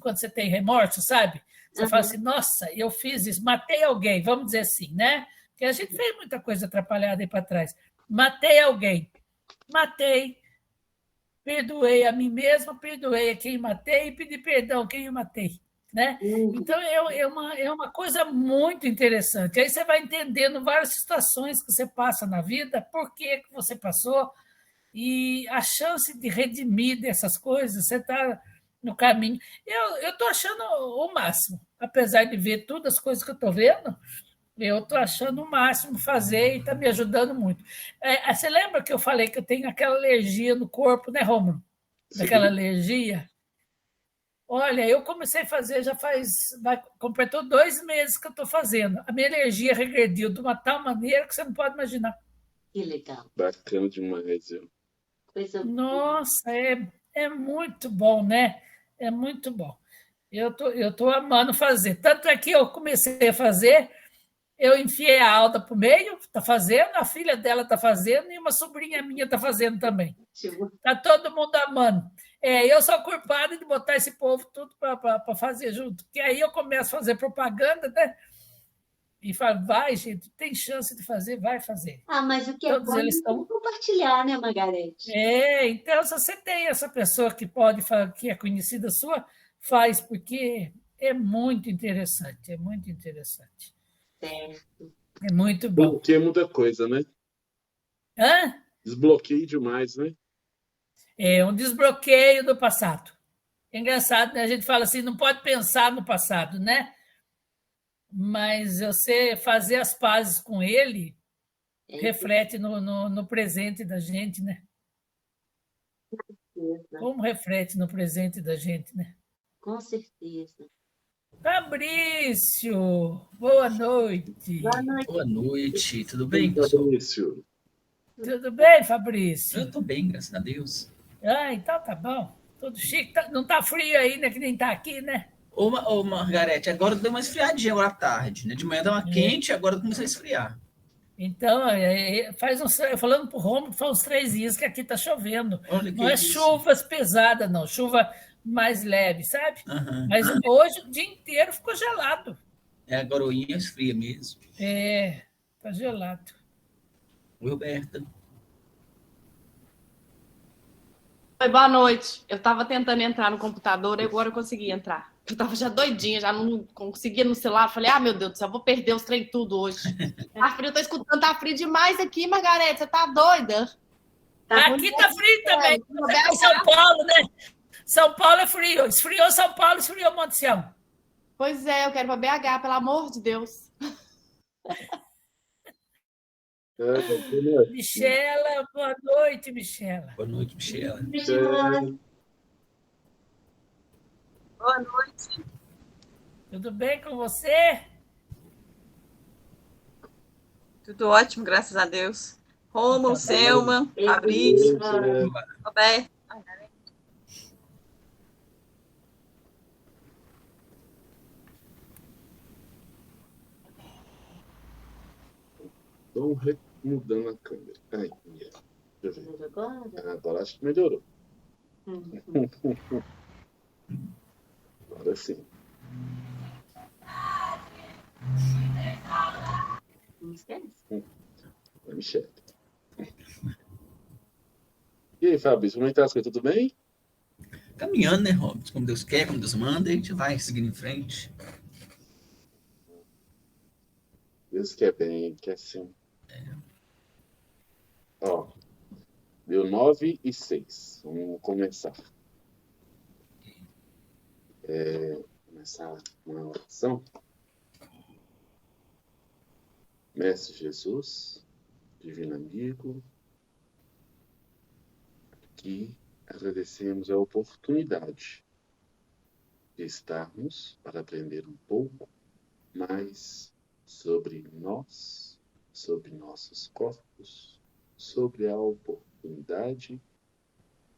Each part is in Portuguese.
quando você tem remorso, sabe? Você fala assim, nossa, eu fiz isso, matei alguém, vamos dizer assim, né? Porque a gente fez muita coisa atrapalhada aí para trás. Matei alguém, matei, perdoei a mim mesma, perdoei a quem matei e pedi perdão a quem eu matei. Né? Então, é uma coisa muito interessante. Aí você vai entendendo várias situações que você passa na vida, por que você passou, e a chance de redimir dessas coisas, você está no caminho. Eu estou achando o máximo, apesar de ver todas as coisas que eu estou vendo, eu estou achando o máximo fazer e está me ajudando muito. Você lembra que eu falei que eu tenho aquela alergia no corpo, né, Rômulo? Daquela alergia? Olha, eu comecei a fazer completou 2 meses que eu estou fazendo. A minha alergia regrediu de uma tal maneira que você não pode imaginar. Que legal. Bacana demais. Nossa, é muito bom, né? É muito bom. Eu tô amando fazer. Tanto é que eu comecei a fazer, eu enfiei a Alda para o meio, está fazendo, a filha dela está fazendo e uma sobrinha minha está fazendo também. Está todo mundo amando. Eu sou culpada de botar esse povo tudo para fazer junto, porque aí eu começo a fazer propaganda, né? E falo, vai, gente, tem chance de fazer, vai fazer. Mas o que é bom eles estão compartilhar, né, Margarete? Então, se você tem essa pessoa que pode, que é conhecida sua, faz, porque é muito interessante, é muito interessante. Certo. É muito bom. Porque muita coisa, né? Hã? Desbloqueio demais, né? É um desbloqueio do passado. É engraçado, né? A gente fala assim, não pode pensar no passado, né? Mas você fazer as pazes com ele reflete no presente da gente, né? Como reflete no presente da gente, né? Com certeza. Fabrício, boa noite. Boa noite, tudo bem, pessoal? Fabrício. Tudo bem, Fabrício? Eu estou bem, graças a Deus. Então tá bom. Tudo chique. Não tá frio aí, né? Que nem tá aqui, né? Ô Margarete, agora deu uma esfriadinha agora à tarde, né? De manhã dá uma quente, agora começou a esfriar. Então, falando pro Romulo, faz uns 3 dias que aqui tá chovendo. Não é chuvas pesadas, não. Chuva mais leve, sabe? Mas hoje o dia inteiro ficou gelado. A garoinha esfria mesmo. Tá gelado. Oi, Roberta. Oi, boa noite. Eu estava tentando entrar no computador e agora eu consegui entrar. Eu estava já doidinha, já não conseguia no celular. Falei, meu Deus do céu, vou perder os trem tudo hoje. Tá frio, eu tô escutando, tá frio demais aqui, Margarete, você tá doida? Aqui tá frio também. Em São Paulo, né? São Paulo é frio. Esfriou São Paulo, esfriou Monte Sião. Pois é, eu quero para BH, pelo amor de Deus. Michela, boa noite, Michela. Boa noite, Michela. Boa noite. Tudo bem com você? Tudo ótimo, graças a Deus. Rômulo, Selma, Fabrício, Roberto. Estou mudando a câmera. Deixa eu ver. Agora acho que melhorou. Agora sim. Não esquece. Michelle. E aí, Fabrício, como é que tá as coisas? Tudo bem? Caminhando, né, Robson? Como Deus quer, como Deus manda, e a gente vai seguindo em frente. Deus quer bem, quer sim. Ó, deu 9 e 6. Vamos começar. Começar uma oração. Mestre Jesus, divino amigo, aqui agradecemos a oportunidade de estarmos para aprender um pouco mais sobre nós, sobre nossos corpos, sobre a oportunidade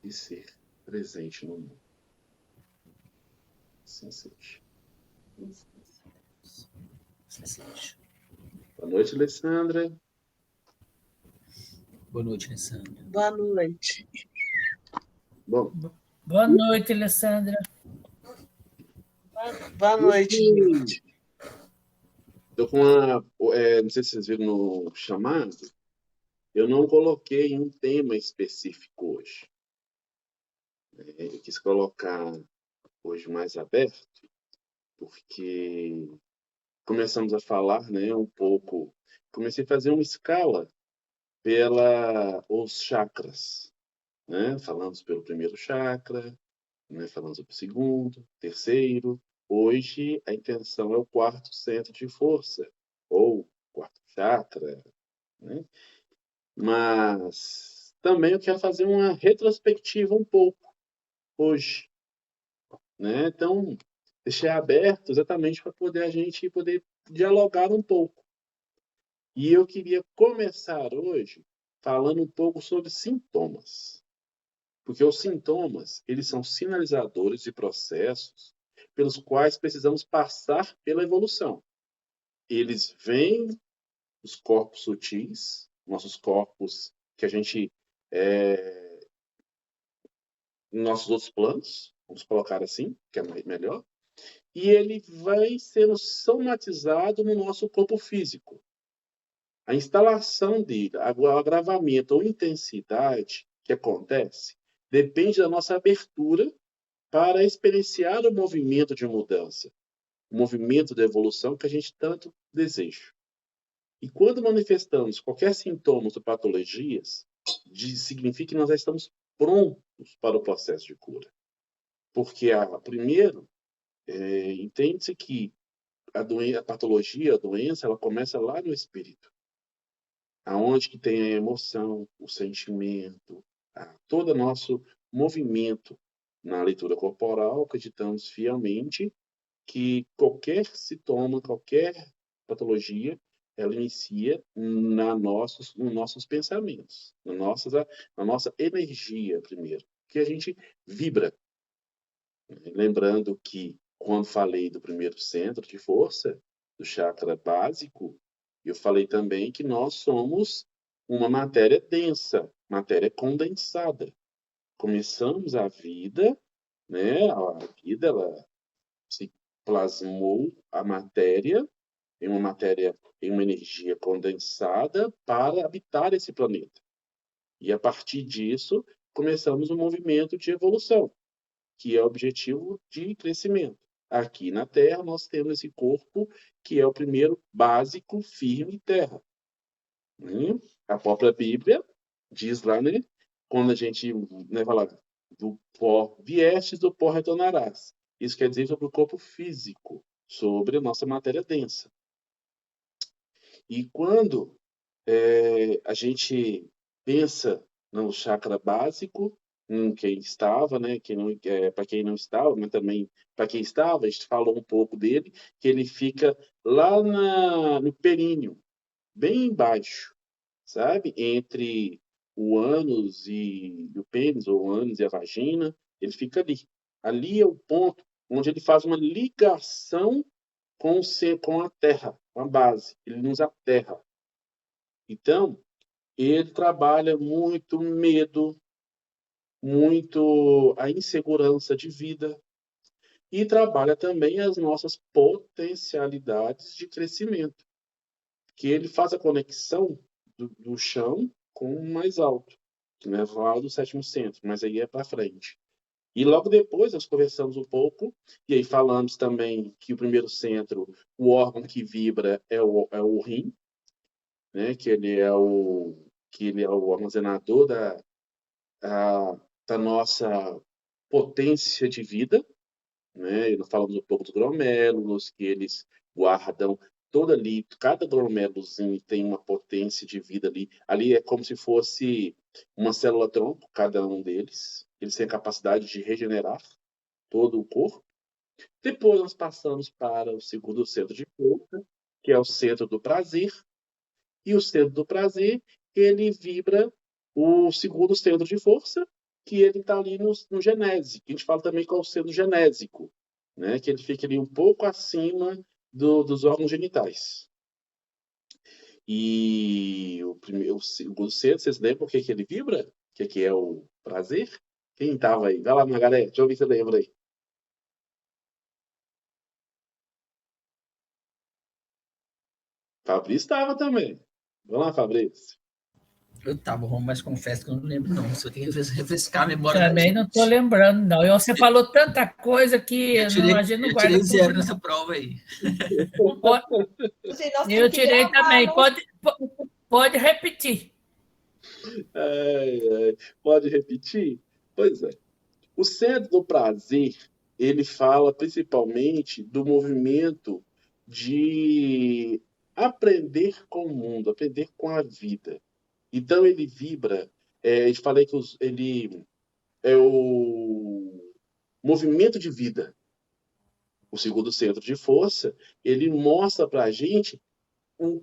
de ser presente no mundo. Assim seja. Boa noite, Alessandra. Boa noite, Alessandra. Boa noite. Bom. Boa noite, Alessandra. Boa noite, gente. Tô com uma. Não sei se vocês viram no chamado, eu não coloquei um tema específico hoje. Eu quis colocar hoje mais aberto, porque começamos a falar, né, um pouco. Comecei a fazer uma escala os chakras, né? Falamos pelo primeiro chakra, né? Falamos pelo segundo, terceiro. Hoje a intenção é o quarto centro de força, ou quarto chakra, né? Mas também eu quero fazer uma retrospectiva um pouco hoje, né? Então, deixei aberto exatamente para poder a gente poder dialogar um pouco. E eu queria começar hoje falando um pouco sobre sintomas. Porque os sintomas, eles são sinalizadores de processos pelos quais precisamos passar pela evolução. Eles vêm dos corpos sutis, nossos corpos que a gente nossos outros planos, vamos colocar assim, que é melhor, e ele vai sendo somatizado no nosso corpo físico. A instalação dele, o agravamento ou intensidade que acontece, depende da nossa abertura para experienciar o movimento de mudança, o movimento de evolução que a gente tanto deseja. E quando manifestamos qualquer sintoma ou patologias, significa que nós já estamos prontos para o processo de cura. Porque, primeiro, entende-se que a patologia, a doença, ela começa lá no espírito. Aonde que tem a emoção, o sentimento, todo o nosso movimento na leitura corporal, acreditamos fielmente que qualquer sintoma, qualquer patologia, ela inicia nos nossos pensamentos, na nossa energia primeiro, que a gente vibra. Lembrando que, quando falei do primeiro centro de força, do chakra básico, eu falei também que nós somos uma matéria densa, matéria condensada. Começamos a vida, né? A vida ela se plasmou a matéria em uma energia condensada para habitar esse planeta. E a partir disso, começamos um movimento de evolução, que é o objetivo de crescimento. Aqui na Terra, nós temos esse corpo que é o primeiro básico, firme, terra. A própria Bíblia diz lá, né? Quando a gente fala do pó viestes, do pó retornarás. Isso quer dizer sobre o corpo físico, sobre a nossa matéria densa. E quando a gente pensa no chakra básico, quem estava, né? Para quem não estava, mas também para quem estava, a gente falou um pouco dele, que ele fica lá no períneo, bem embaixo, sabe? Entre o ânus e o pênis, ou o ânus e a vagina, ele fica ali. Ali é o ponto onde ele faz uma ligação com a terra, com a base. Ele nos aterra. Então, ele trabalha muito medo, muito a insegurança de vida e trabalha também as nossas potencialidades de crescimento, que ele faz a conexão do chão com o mais alto, que não é lá do sétimo centro, mas aí é para frente. E logo depois nós conversamos um pouco, e aí falamos também que o primeiro centro, o órgão que vibra é o rim, né? que ele é o armazenador da nossa potência de vida, né? E nós falamos um pouco dos glomérulos, que eles guardam toda ali, cada glomérulozinho tem uma potência de vida ali. Ali é como se fosse uma célula-tronco, cada um deles. Eles têm a capacidade de regenerar todo o corpo. Depois nós passamos para o segundo centro de força, que é o centro do prazer. E o centro do prazer, ele vibra o segundo centro de força, que ele está ali no genese, que a gente fala também que é o centro genésico, né? Que ele fica ali um pouco acima dos órgãos genitais. E o segundo centro, vocês lembram o que ele vibra? O que é o prazer? Quem estava aí? Vai lá, Margarete, deixa eu ver se você lembra aí. Fabrício estava também. Vamos lá, Fabrício. Eu tava, mas confesso que eu não lembro, não. Se eu tenho que refrescar a memória da Também gente. não estou lembrando, não. E você falou tanta coisa que a gente não Eu guarda tirei tudo, 0 não. nessa prova aí. Assim, nós Eu temos que tirei gravar, também. não? Pode repetir. Pode repetir? Pois é. O centro do prazer, ele fala principalmente do movimento de aprender com o mundo, aprender com a vida. Então, ele vibra, eu te falei que ele é o movimento de vida. O segundo centro de força, ele mostra para a gente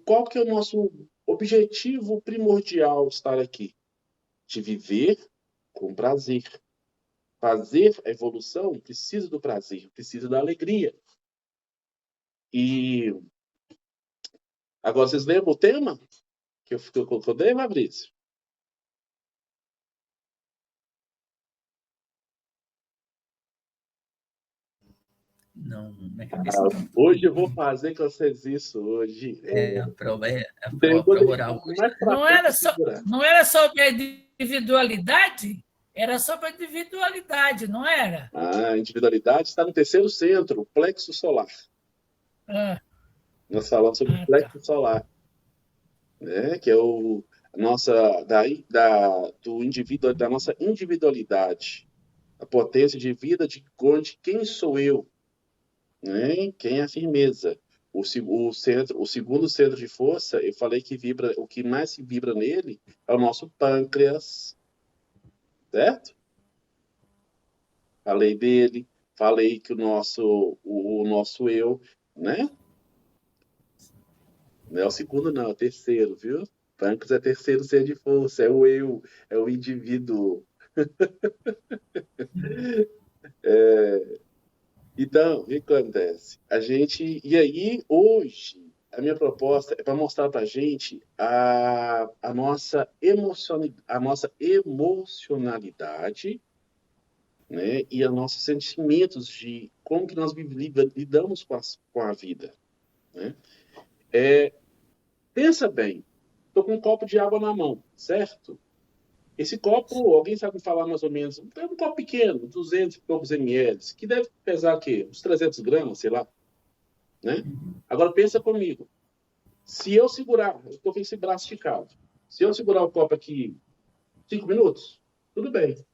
qual que é o nosso objetivo primordial de estar aqui. De viver com prazer. Fazer a evolução precisa do prazer, precisa da alegria. E agora vocês lembram o tema que eu dei, Fabrício? Não, minha cabeça não. Hoje eu vou fazer com vocês isso hoje. A prova oral hoje. Não era sobre a individualidade? Era sobre a individualidade, não era? A individualidade está no terceiro centro, o plexo solar. Nós falamos sobre o plexo solar, né? Que é da nossa individualidade, a potência de vida de quem sou eu, né? Quem é a firmeza. O segundo centro de força, eu falei que vibra, o que mais se vibra nele é o nosso pâncreas, certo? Falei dele, falei que o nosso eu, né? Não é o segundo, não, é o terceiro, viu? Pâncreas é terceiro ser de força, é o eu, é o indivíduo. Então, o que acontece? E aí, hoje, a minha proposta é para mostrar para a gente a nossa emocionalidade, né? E os nossos sentimentos de como que nós lidamos com a vida, né? Pensa bem, estou com um copo de água na mão, certo? Esse copo, alguém sabe falar mais ou menos, é um copo pequeno, 200 e poucos ml, que deve pesar o quê? Uns 300 gramas, sei lá, né? Agora pensa comigo, se eu segurar, eu estou com esse braço esticado, se eu segurar o copo aqui 5 minutos, tudo bem,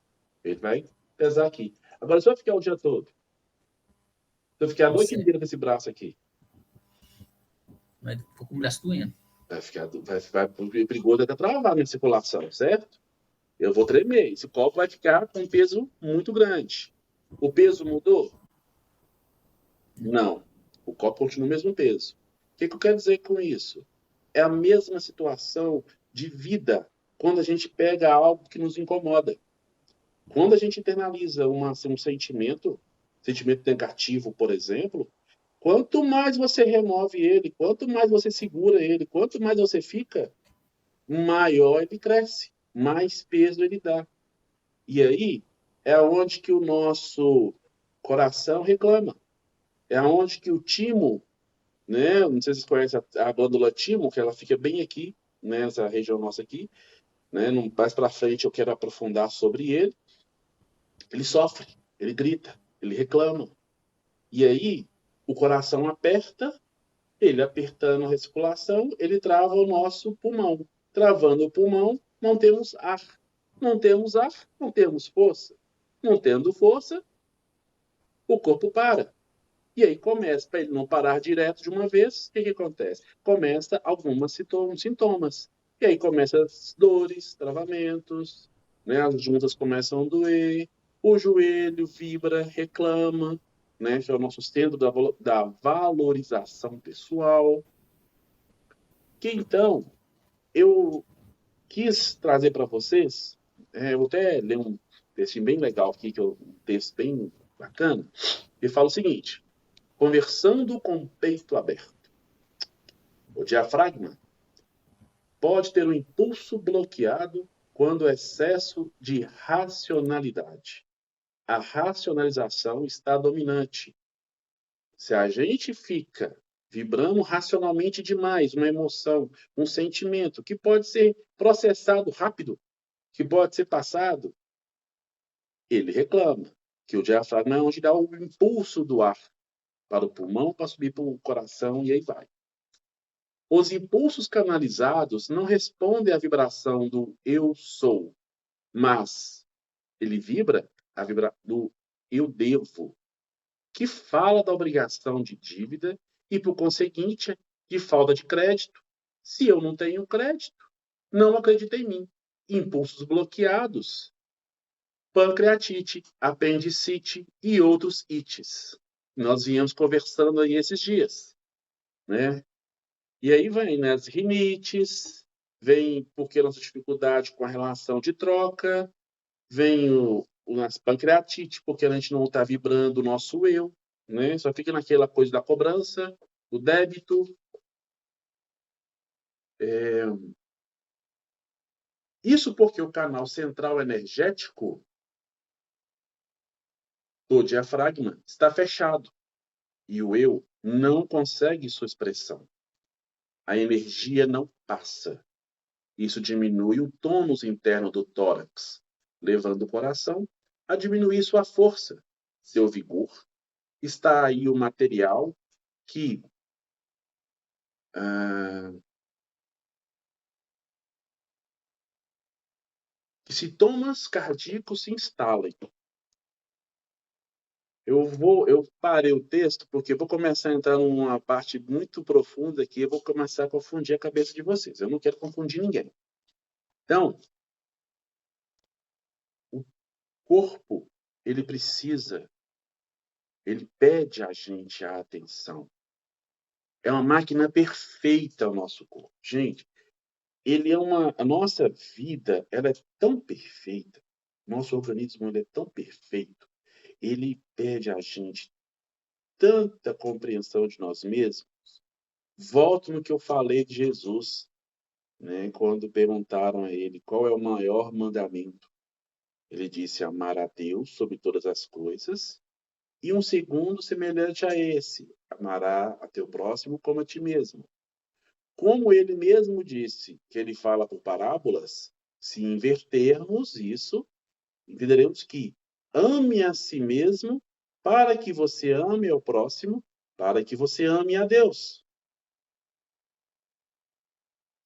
ele vai pesar aqui. Agora, se eu ficar o dia todo, se eu ficar a noite inteira com esse braço aqui, Vai ficar com o braço doendo. vai perigoso até travar a minha circulação, certo? Eu vou tremer. Esse copo vai ficar com um peso muito grande. O peso mudou? Não. O copo continua o mesmo peso. O que eu quero dizer com isso? É a mesma situação de vida quando a gente pega algo que nos incomoda. Quando a gente internaliza um sentimento negativo, por exemplo, quanto mais você remove ele, quanto mais você segura ele, quanto mais você fica, maior ele cresce, mais peso ele dá. E aí é onde que o nosso coração reclama. É onde que o timo, né? Não sei se vocês conhecem a glândula timo, que ela fica bem aqui, nessa região nossa aqui, né? Mais para frente eu quero aprofundar sobre ele. Ele sofre, ele grita, ele reclama. E aí o coração aperta, ele apertando a circulação, ele trava o nosso pulmão. Travando o pulmão, não temos ar. Não temos ar, não temos força. Não tendo força, o corpo para. E aí começa, para ele não parar direto de uma vez, o que acontece? Começa alguns sintomas. E aí começam as dores, travamentos, né? As juntas começam a doer, o joelho vibra, reclama, né? Que é o nosso centro da valorização pessoal. Que então, eu quis trazer para vocês, eu vou até ler um texto bem legal aqui, que é um texto bem bacana, que fala o seguinte: conversando com o peito aberto. O diafragma pode ter um impulso bloqueado quando o excesso de racionalidade. A racionalização está dominante. Se a gente fica Vibramos racionalmente demais, uma emoção, um sentimento que pode ser processado rápido, que pode ser passado. Ele reclama que o diafragma é onde dá o impulso do ar para o pulmão, para subir para o coração e aí vai. Os impulsos canalizados não respondem à vibração do eu sou, mas ele vibra do eu devo, que fala da obrigação de dívida e, por conseguinte, de falta de crédito. Se eu não tenho crédito, não acredita em mim. Impulsos bloqueados, pancreatite, apendicite e outros ites. Nós viemos conversando aí esses dias, né? E aí vem, né, as rinites, vem porque nossa dificuldade com a relação de troca, vem as pancreatite, porque a gente não está vibrando o nosso eu, né? Só fica naquela coisa da cobrança, do débito. Isso porque o canal central energético do diafragma está fechado e o eu não consegue sua expressão. A energia não passa. Isso diminui o tônus interno do tórax, levando o coração a diminuir sua força, seu vigor. Está aí o material que sintomas cardíacos se instalem. Eu parei o texto porque vou começar a entrar numa parte muito profunda aqui, eu vou começar a confundir a cabeça de vocês. Eu não quero confundir ninguém. Então, o corpo, ele pede a gente a atenção. É uma máquina perfeita o nosso corpo. Gente, a nossa vida, ela é tão perfeita, nosso organismo ele é tão perfeito, ele pede a gente tanta compreensão de nós mesmos. Volto no que eu falei de Jesus, né? Quando perguntaram a ele qual é o maior mandamento. Ele disse amar a Deus sobre todas as coisas e um segundo semelhante a esse, amará a teu próximo como a ti mesmo. Como ele mesmo disse que ele fala por parábolas, se invertermos isso, entenderemos que ame a si mesmo para que você ame ao próximo, para que você ame a Deus.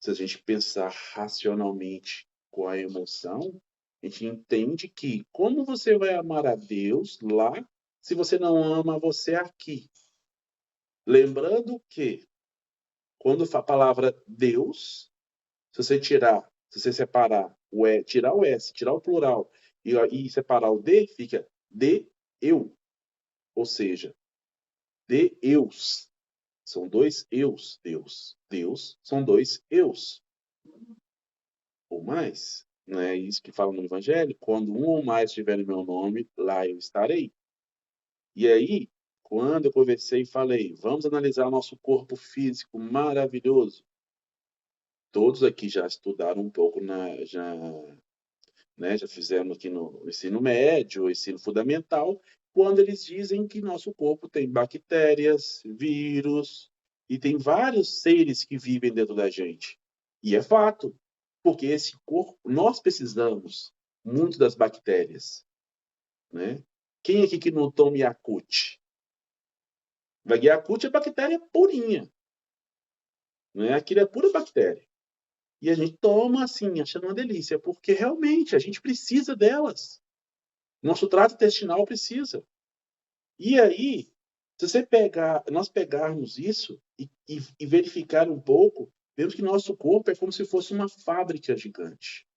Se a gente pensar racionalmente com a emoção, a gente entende que como você vai amar a Deus lá se você não ama você aqui? Lembrando que quando a palavra Deus, se você separar o E, tirar o S, tirar o plural e separar o D, fica de eu. Ou seja, de eus. São dois eus, Deus. Deus são dois eus. Ou mais. Não é isso que fala no Evangelho? Quando um ou mais estiver no meu nome, lá eu estarei. E aí, quando eu conversei e falei, vamos analisar nosso corpo físico maravilhoso. Todos aqui já estudaram um pouco, já fizeram aqui no ensino médio, ensino fundamental, quando eles dizem que nosso corpo tem bactérias, vírus, e tem vários seres que vivem dentro da gente. E é fato, porque esse corpo, nós precisamos muito das bactérias. Né? Quem aqui que não toma Yakult? Yakult é bactéria purinha. Né? Aquilo é pura bactéria. E a gente toma assim, achando uma delícia, porque realmente a gente precisa delas. Nosso trato intestinal precisa. E aí, se nós pegarmos isso e verificar um pouco, vemos que nosso corpo é como se fosse uma fábrica gigante.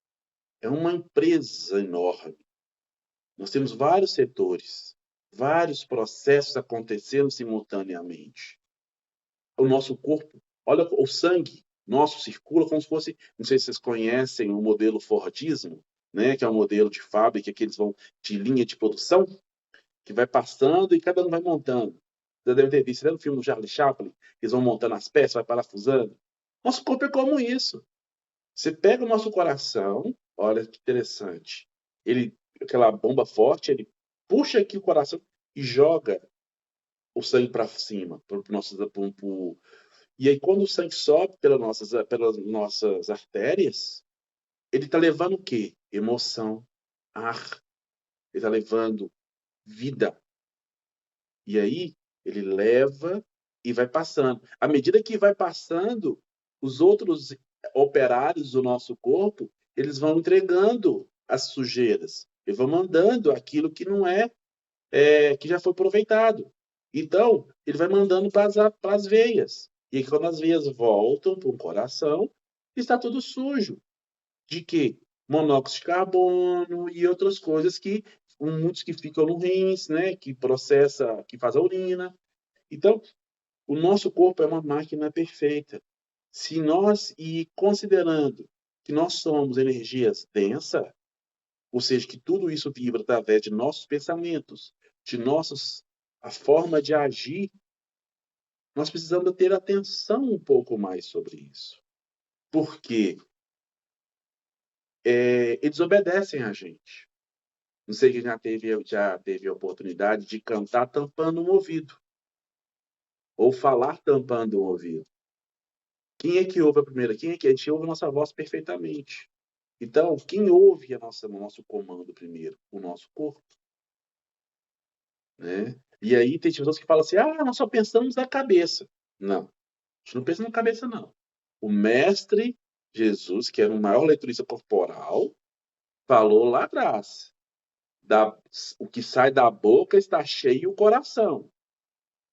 É uma empresa enorme. Nós temos vários setores, vários processos acontecendo simultaneamente. O nosso corpo, olha o sangue nosso circula como se fosse, não sei se vocês conhecem o modelo Fordismo, né, que é um modelo de fábrica que eles vão de linha de produção, que vai passando e cada um vai montando. Você deve ter visto, no filme do Charlie Chaplin, eles vão montando as peças, vai parafusando. Nosso corpo é como isso. Você pega o nosso coração, olha que interessante. Aquela bomba forte, ele puxa aqui o coração e joga o sangue para cima, e aí quando o sangue sobe pelas nossas artérias, ele está levando o quê? Emoção, ar, ele está levando vida. E aí ele leva e vai passando. À medida que vai passando, os outros operários do nosso corpo, eles vão entregando as sujeiras, eles vão mandando aquilo que não que já foi aproveitado. Então, ele vai mandando para as veias. E quando as veias voltam para o coração, está tudo sujo. De quê? Monóxido de carbono e outras coisas que muitos que ficam no rins, né? Que processa, que faz a urina. Então, o nosso corpo é uma máquina perfeita. Se nós, e considerando que nós somos energias densas, ou seja, que tudo isso vibra através de nossos pensamentos, a forma de agir, nós precisamos ter atenção um pouco mais sobre isso. Porque eles obedecem a gente. Não sei quem já teve a oportunidade de cantar tampando um ouvido. Ou falar tampando um ouvido. Quem é que ouve a primeira? Quem é que a gente ouve a nossa voz perfeitamente? Então, quem ouve o nosso comando primeiro? O nosso corpo. Né? E aí tem pessoas que falam assim, nós só pensamos na cabeça. Não, a gente não pensa na cabeça, não. O mestre Jesus, que era o maior leiturista corporal, falou lá atrás, o que sai da boca está cheio o coração.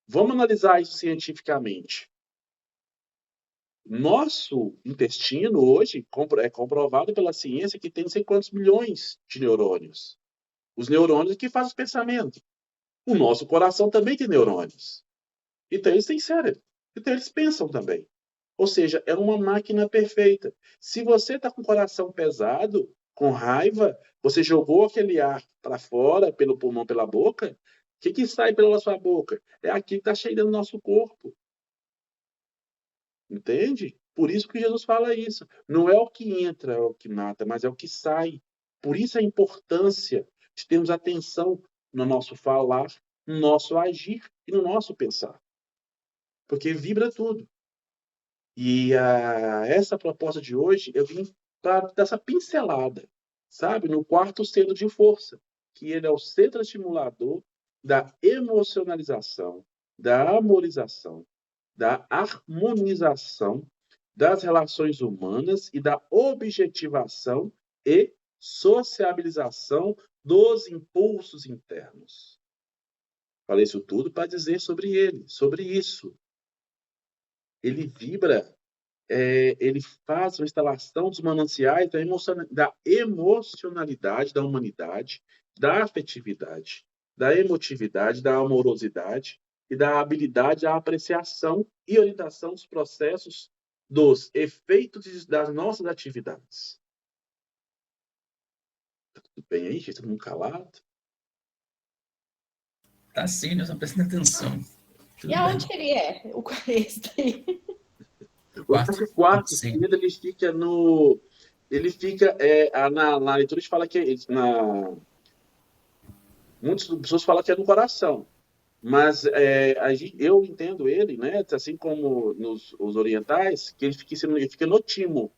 Vamos analisar isso cientificamente. Nosso intestino hoje é comprovado pela ciência que tem não sei quantos milhões de neurônios. Os neurônios que fazem os pensamentos. O nosso coração também tem neurônios. Então eles têm cérebro. Então eles pensam também. Ou seja, é uma máquina perfeita. Se você está com o coração pesado, com raiva, você jogou aquele ar para fora, pelo pulmão, pela boca, o que sai pela sua boca? É aquilo que está cheio do nosso corpo. Entende? Por isso que Jesus fala isso. Não é o que entra, é o que mata, mas é o que sai. Por isso a importância de termos atenção no nosso falar, no nosso agir e no nosso pensar. Porque vibra tudo. E essa proposta de hoje, eu vim para dar essa pincelada, sabe? No quarto centro de força, que ele é o centro estimulador da emocionalização, da amorização, da harmonização das relações humanas e da objetivação e sociabilização dos impulsos internos. Falei isso tudo para dizer sobre ele, sobre isso. Ele vibra, ele faz a instalação dos mananciais da emocionalidade da humanidade, da afetividade, da emotividade, da amorosidade e da habilidade da apreciação e orientação dos processos dos efeitos das nossas atividades. Tá tudo bem aí, gente? Todo mundo calado? Tá sim, nós estamos prestando atenção. Tudo E aonde que ele é? O esse daí? O quarto centro, ele fica no... Ele fica... na leitura a gente fala que... Muitas pessoas falam que é no coração. Mas eu entendo ele, né, assim como os orientais, que ele fica no timo.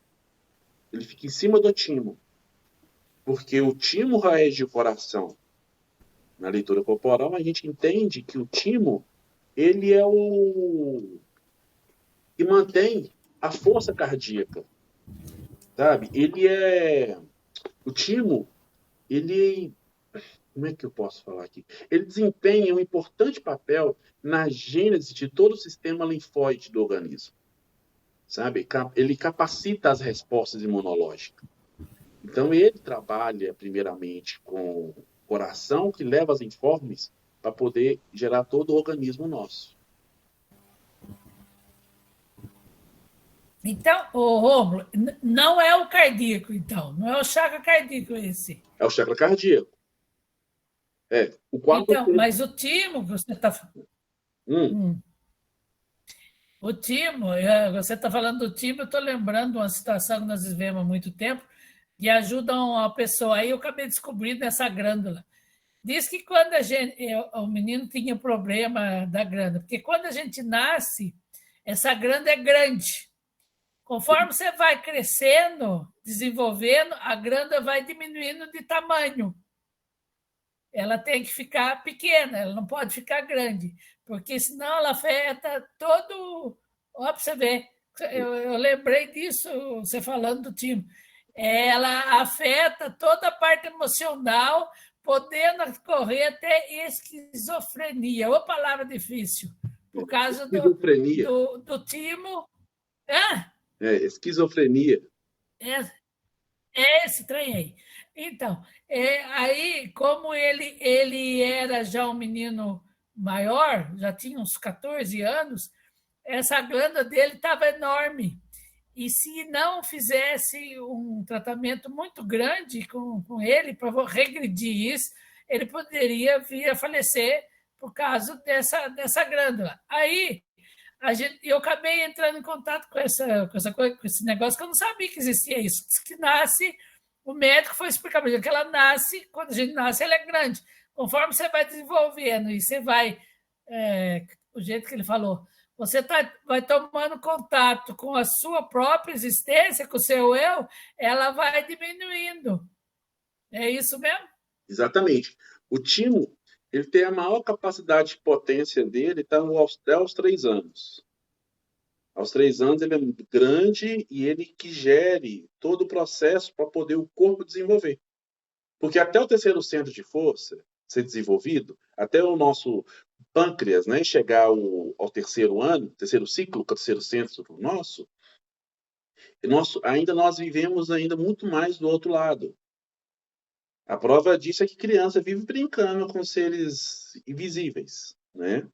Ele fica em cima do timo. Porque o timo rege o coração. Na leitura corporal, a gente entende que o timo, ele é o que mantém a força cardíaca. Sabe? O timo, ele... Como é que eu posso falar aqui? Ele desempenha um importante papel na gênese de todo o sistema linfóide do organismo. Sabe? Ele capacita as respostas imunológicas. Então, ele trabalha, primeiramente, com o coração, que leva as informes para poder gerar todo o organismo nosso. Então, Rômulo, não é o cardíaco, então. Não é o chakra cardíaco esse. É o chakra cardíaco. O quarto então, mas o timo que você está falando. O timo, você está falando do timo, eu estou lembrando de uma situação que nós vivemos há muito tempo, que ajudam a pessoa. Aí eu acabei descobrindo essa glândula. Diz que quando o menino tinha problema da glândula, porque quando a gente nasce, essa glândula é grande. Conforme você vai crescendo, desenvolvendo, a glândula vai diminuindo de tamanho. Ela tem que ficar pequena, ela não pode ficar grande, porque senão ela afeta todo. Olha para você ver, eu lembrei disso, você falando do time. Ela afeta toda a parte emocional, podendo correr até esquizofrenia. Ô, palavra difícil. Por causa Esquizofrenia. do timo. Esquizofrenia. Esse trem aí. Então, aí, como ele era já um menino maior, já tinha uns 14 anos, essa glândula dele estava enorme. E se não fizesse um tratamento muito grande com ele, para regredir isso, ele poderia vir a falecer por causa dessa glândula. Aí, eu acabei entrando em contato com esse negócio, que eu não sabia que existia isso. Diz que nasce, o médico foi explicar para a gente que ela nasce, quando a gente nasce, ela é grande. Conforme você vai desenvolvendo e você vai, o jeito que ele falou, você vai tomando contato com a sua própria existência, com o seu eu, ela vai diminuindo. É isso mesmo? Exatamente. O timo, ele tem a maior capacidade de potência dele, está até aos 3 anos. Aos 3 anos ele é muito grande e ele que gere todo o processo para poder o corpo desenvolver. Porque até o terceiro centro de força ser desenvolvido, até o nosso pâncreas, né, chegar ao terceiro ano, terceiro ciclo, que é o terceiro centro nosso, ainda nós vivemos ainda muito mais do outro lado. A prova disso é que criança vive brincando com seres invisíveis, né?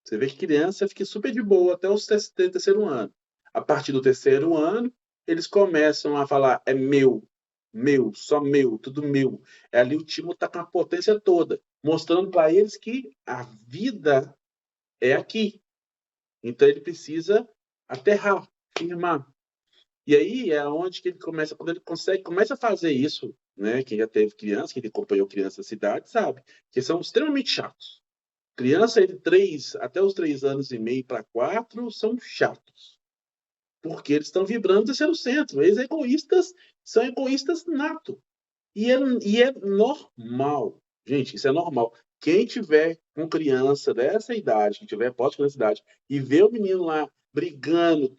Você vê que criança fica super de boa até o terceiro ano. A partir do terceiro ano, eles começam a falar, é meu, só meu, tudo meu. Ali o timo está com a potência toda, mostrando para eles que a vida é aqui. Então ele precisa aterrar, firmar. E aí é onde que ele começa, quando ele começa a fazer isso, né? Quem já teve criança, quem acompanhou criança da cidade, sabe que são extremamente chatos. Criança entre 3 até os 3 anos e meio para 4 são chatos. Porque eles estão vibrando no terceiro centro. Eles são egoístas nato. E é normal. Gente, isso é normal. Quem tiver com criança dessa idade, quem tiver pós-criança idade, e vê o menino lá brigando,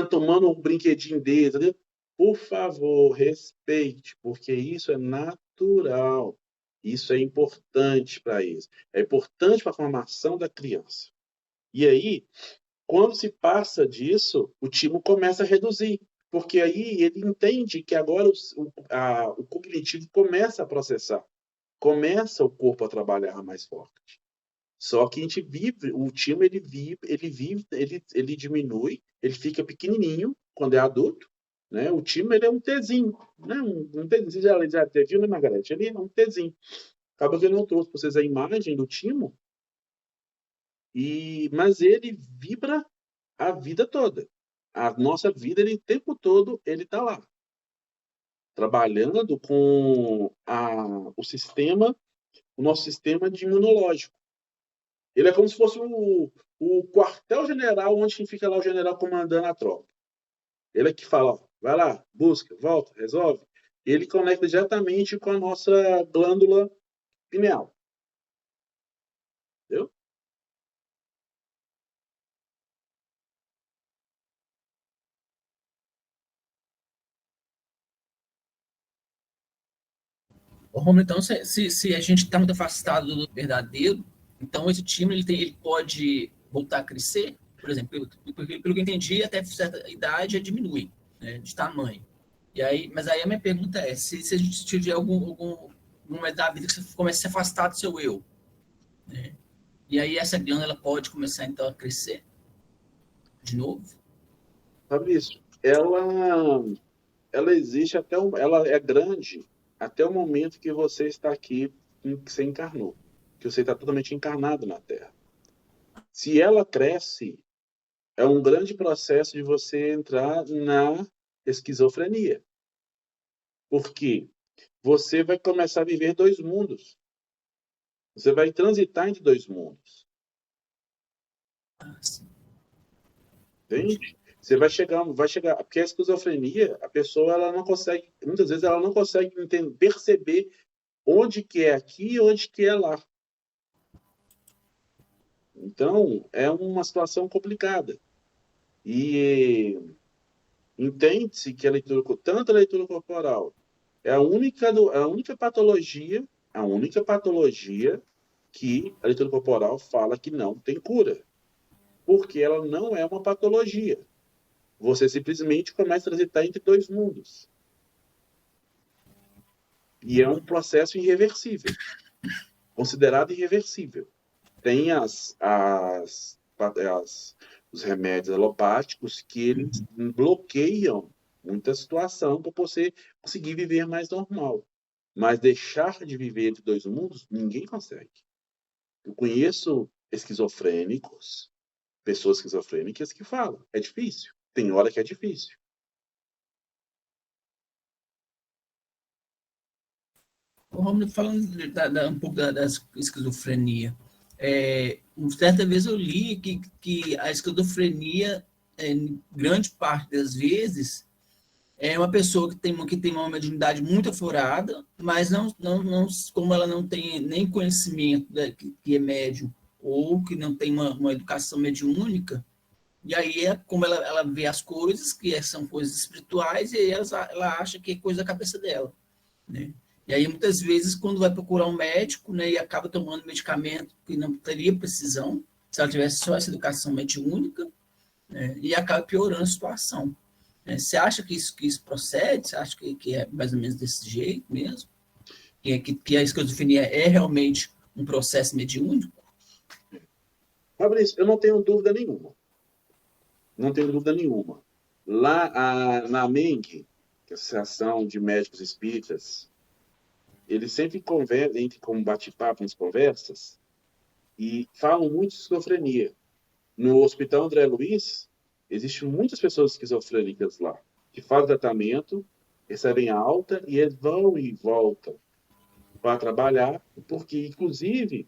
tomando um brinquedinho dele, entendeu? Por favor, respeite, porque isso é natural. Isso é importante para eles. É importante para a formação da criança. E aí, quando se passa disso, o timo começa a reduzir. Porque aí ele entende que agora o cognitivo começa a processar. Começa o corpo a trabalhar mais forte. Só que a gente vive, o timo ele diminui, ele fica pequenininho quando é adulto, né? O timo ele é um Tzinho, né? Um Tzinho. Você já viu, né, Margarete? Ele é um Tzinho. Acaba que eu não trouxe para vocês a imagem do timo, mas ele vibra a vida toda. A nossa vida, o tempo todo, ele está lá. Trabalhando com o nosso sistema imunológico. Ele é como se fosse o quartel-general, onde fica lá o general comandando a tropa. Ele é que fala, ó, vai lá, busca, volta, resolve. Ele conecta diretamente com a nossa glândula pineal. Entendeu? Romulo, então, se a gente está muito afastado do verdadeiro, então esse timo ele pode voltar a crescer? Por exemplo, pelo que eu entendi, até certa idade diminui, né, de tamanho. Mas aí a minha pergunta é, se a gente tiver algum momento da vida que você começa a se afastar do seu eu, né? E aí essa glândula ela pode começar então a crescer de novo? Fabrício, ela existe ela é grande até o momento que você está aqui, que você encarnou, que você está totalmente encarnado na Terra. Se ela cresce, é um grande processo de você entrar na esquizofrenia. Porque você vai começar a viver 2 mundos. Você vai transitar entre dois mundos. Entende? Você vai chegar, porque a esquizofrenia, a pessoa ela não consegue, muitas vezes ela não consegue perceber onde que é aqui e onde que é lá. Então, é uma situação complicada. E entende-se que tanto a leitura corporal é a única patologia que a leitura corporal fala que não tem cura. Porque ela não é uma patologia. Você simplesmente começa a transitar entre dois mundos. E é um processo irreversível. Considerado irreversível. Tem os remédios alopáticos que eles bloqueiam muita situação para você conseguir viver mais normal. Mas deixar de viver entre dois mundos, ninguém consegue. Eu conheço esquizofrênicos, pessoas esquizofrênicas que falam, é difícil. Tem hora que é difícil. Romulo, falando um pouco da esquizofrenia, certa vez eu li que a esquizofrenia, em grande parte das vezes, é uma pessoa que tem uma mediunidade muito aflorada, mas não, como ela não tem nem conhecimento que é médium, ou que não tem uma educação mediúnica, e aí como ela vê as coisas, que são coisas espirituais, e aí ela acha que é coisa da cabeça dela, né? E aí, muitas vezes, quando vai procurar um médico, né, e acaba tomando medicamento que não teria precisão, se ela tivesse só essa educação mediúnica, né, e acaba piorando a situação. Você acha que isso procede? Você acha que é mais ou menos desse jeito mesmo? Que a esquizofrenia é realmente um processo mediúnico? Fabrício, eu não tenho dúvida nenhuma. Não tenho dúvida nenhuma. Lá na AMENG, que é a Associação de Médicos Espíritas, eles sempre conversam, entram com bate-papo nas conversas, e falam muito de esquizofrenia. No Hospital André Luiz, existem muitas pessoas esquizofrênicas lá, que fazem tratamento, recebem alta, e eles vão e voltam para trabalhar, porque, inclusive,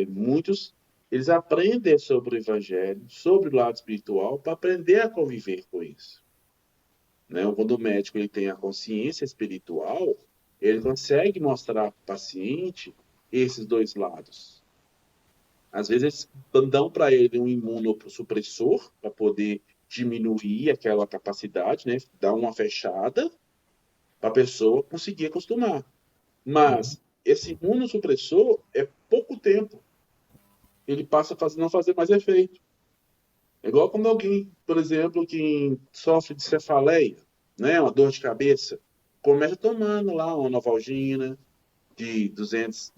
muitos eles aprendem sobre o Evangelho, sobre o lado espiritual, para aprender a conviver com isso. Né? Quando o médico ele tem a consciência espiritual, ele consegue mostrar para o paciente esses dois lados. Às vezes, eles dão para ele um imunossupressor para poder diminuir aquela capacidade, né? Dar uma fechada para a pessoa conseguir acostumar. Mas esse imunossupressor é pouco tempo. Ele passa a não fazer mais efeito. É igual quando alguém, por exemplo, que sofre de cefaleia, né? Uma dor de cabeça, começa tomando lá uma Novalgina de 200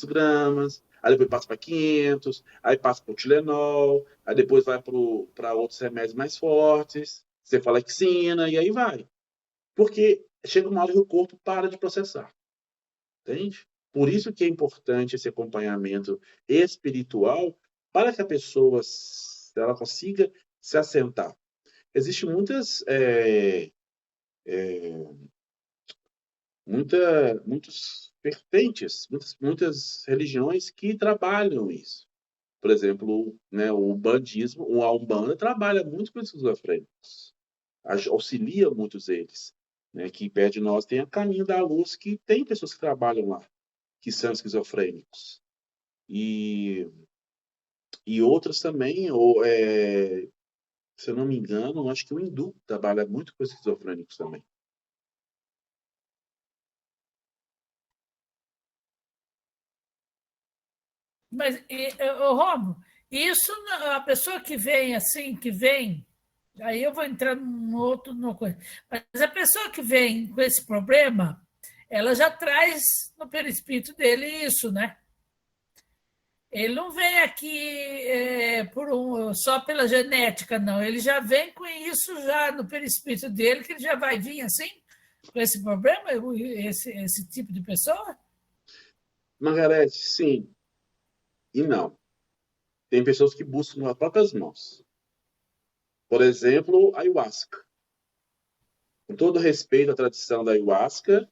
gramas, aí depois passa para 500, aí passa para o Tilenol, aí depois vai para outros remédios mais fortes, cefalexina, e aí vai. Porque chega uma hora que o corpo para de processar. Entende? Por isso que é importante esse acompanhamento espiritual para que a pessoa ela consiga se assentar. Existem muitas muitos vertentes, muitas religiões que trabalham isso. Por exemplo, né, o bandismo, a Umbanda trabalha muito com os esquizofrênicos, auxilia muitos deles. Né, que perto de nós tem a Caminho da Luz, que tem pessoas que trabalham lá, que são esquizofrênicos. E outras também, se eu não me engano, acho que o hindu trabalha muito com esquizofrênicos também. Mas, Romo, isso, a pessoa que vem assim, aí eu vou entrar numa coisa, mas a pessoa que vem com esse problema, ela já traz no perispírito dele isso, né? Ele não vem aqui só pela genética, não. Ele já vem com isso já no perispírito dele, que ele já vai vir assim, com esse problema, esse tipo de pessoa? Margarete, sim e não. Tem pessoas que buscam com as próprias mãos. Por exemplo, a ayahuasca. Com todo respeito à tradição da ayahuasca,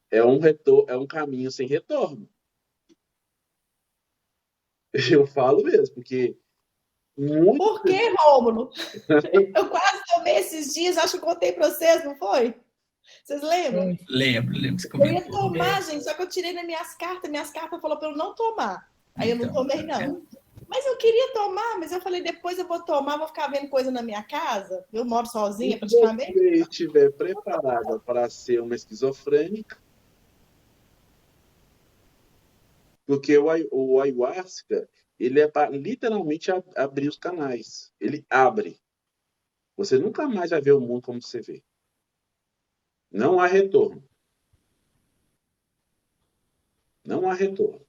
é um caminho sem retorno. Eu falo mesmo, porque muito. Por que, Rômulo? Eu quase tomei esses dias, acho que eu contei para vocês, não foi? Vocês lembram? Lembro que você Eu ia comentou. tomar, gente, só que eu tirei nas minhas cartas falou para eu não tomar. Aí eu não Então, tomei, não. Mas eu queria tomar, mas eu falei, depois eu vou tomar, vou ficar vendo coisa na minha casa. Eu moro sozinha, Se praticamente. você estiver preparada para ser uma esquizofrênica, porque o ayahuasca, ele é para literalmente abrir os canais. Ele abre. Você nunca mais vai ver o mundo como você vê. Não há retorno. Não há retorno.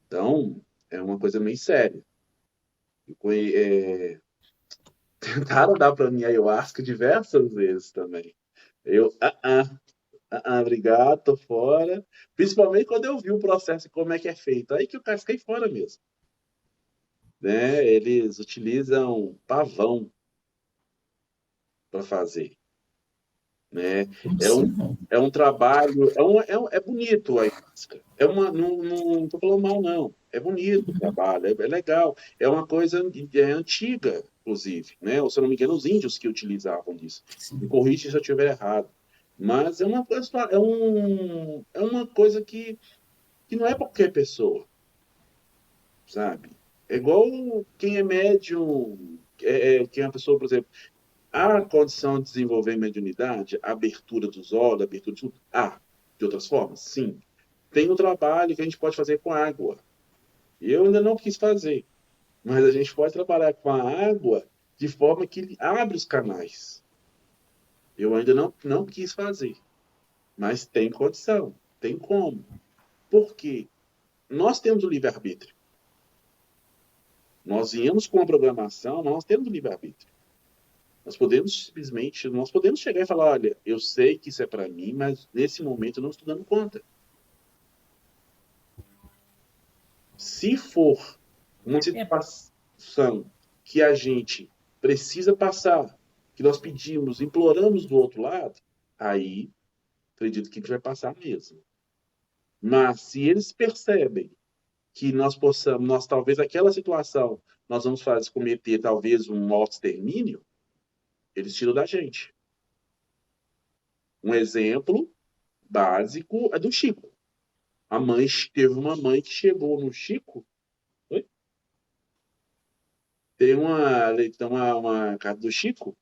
Então, é uma coisa meio séria. Tentaram dar para mim ayahuasca diversas vezes também. Eu, obrigado, tô fora. Principalmente quando eu vi o processo e como é que é feito. Aí que eu fiquei fora mesmo. Né? Eles utilizam pavão para fazer. Né? Como É um, assim, Rômulo? é um trabalho, é bonito a ayahuasca. Não estou falando mal, não. É bonito o trabalho, é legal. É uma coisa antiga, inclusive. Né? Ou, se eu não me engano, os índios que utilizavam disso. Me corrija se eu estiver errado. Mas é uma coisa que não é para qualquer pessoa, sabe? É igual quem é médium, quem é uma pessoa, por exemplo, há condição de desenvolver mediunidade, abertura dos olhos, abertura de tudo? Há. De outras formas? Sim. Tem um trabalho que a gente pode fazer com água. Eu ainda não quis fazer, mas a gente pode trabalhar com a água de forma que ele abre os canais. Eu ainda não quis fazer, mas tem condição, tem como. Por quê? Nós temos o livre-arbítrio. Nós viemos com a programação, nós temos o livre-arbítrio. Nós podemos chegar e falar, olha, eu sei que isso é para mim, mas nesse momento eu não estou dando conta. Se for uma situação que a gente precisa passar, que nós pedimos, imploramos do outro lado, aí acredito que a gente vai passar mesmo. Mas se eles percebem que nós talvez aquela situação, nós vamos cometer talvez um auto-extermínio, eles tiram da gente. Um exemplo básico é do Chico. Teve uma mãe que chegou no Chico. Oi? Tem uma carta do Chico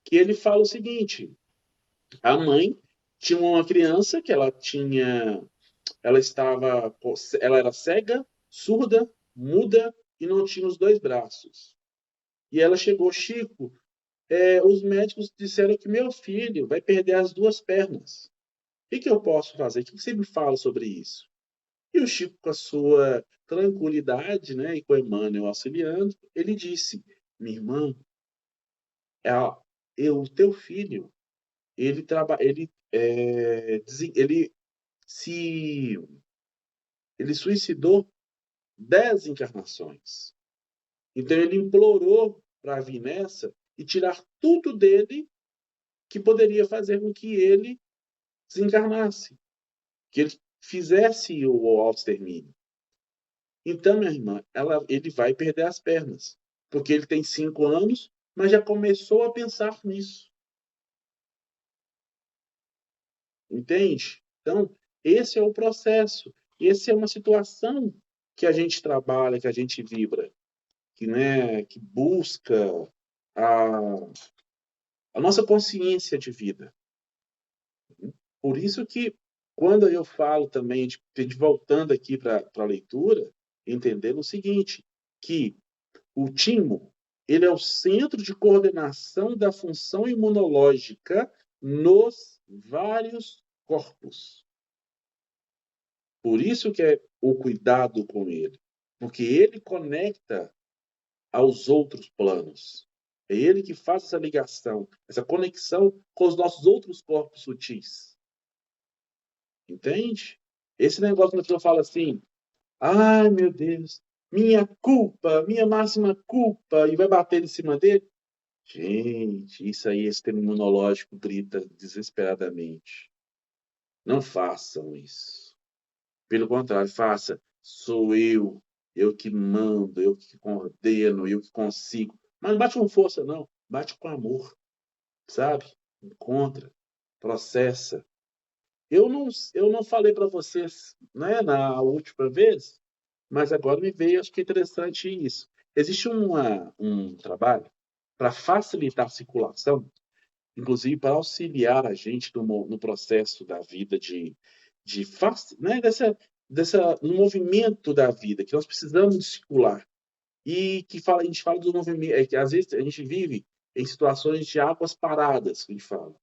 que ele fala o seguinte: a mãe tinha uma criança que ela era cega, surda, muda e não tinha os dois braços. E ela chegou, Chico, os médicos disseram que meu filho vai perder as duas pernas. O que eu posso fazer? O que você me fala sobre isso? E o Chico, com a sua tranquilidade, né, e com o Emmanuel auxiliando, ele disse: minha irmã, o teu filho, ele suicidou 10 encarnações. Então ele implorou para vir nessa e tirar tudo dele que poderia fazer com que ele desencarnasse, que ele fizesse o auto-extermínio. Então, minha irmã, ele vai perder as pernas, porque ele tem 5 anos, mas já começou a pensar nisso. Entende? Então, esse é o processo. Essa é uma situação que a gente trabalha, que a gente vibra, que busca a nossa consciência de vida. Por isso que, quando eu falo também, de voltando aqui para a leitura, entendendo o seguinte, que o timo, ele é o centro de coordenação da função imunológica nos vários corpos. Por isso que é o cuidado com ele, porque ele conecta aos outros planos. É ele que faz essa ligação, essa conexão com os nossos outros corpos sutis. Entende? Esse negócio que a pessoa fala assim, ai meu Deus, minha culpa, minha máxima culpa, e vai bater em cima dele. Gente, isso aí, esse sistema imunológico grita desesperadamente. Não façam isso. Pelo contrário, faça. Sou eu eu que mando, eu que coordeno, eu que consigo. Mas não bate com força, não. Bate com amor, sabe? Encontra, processa. Eu não falei para vocês, né, na última vez, mas agora me veio, acho que é interessante isso. Existe um trabalho para facilitar a circulação, inclusive para auxiliar a gente no processo da vida né, no movimento da vida, que nós precisamos de circular. E a gente fala do movimento, que às vezes a gente vive em situações de águas paradas, que a gente fala.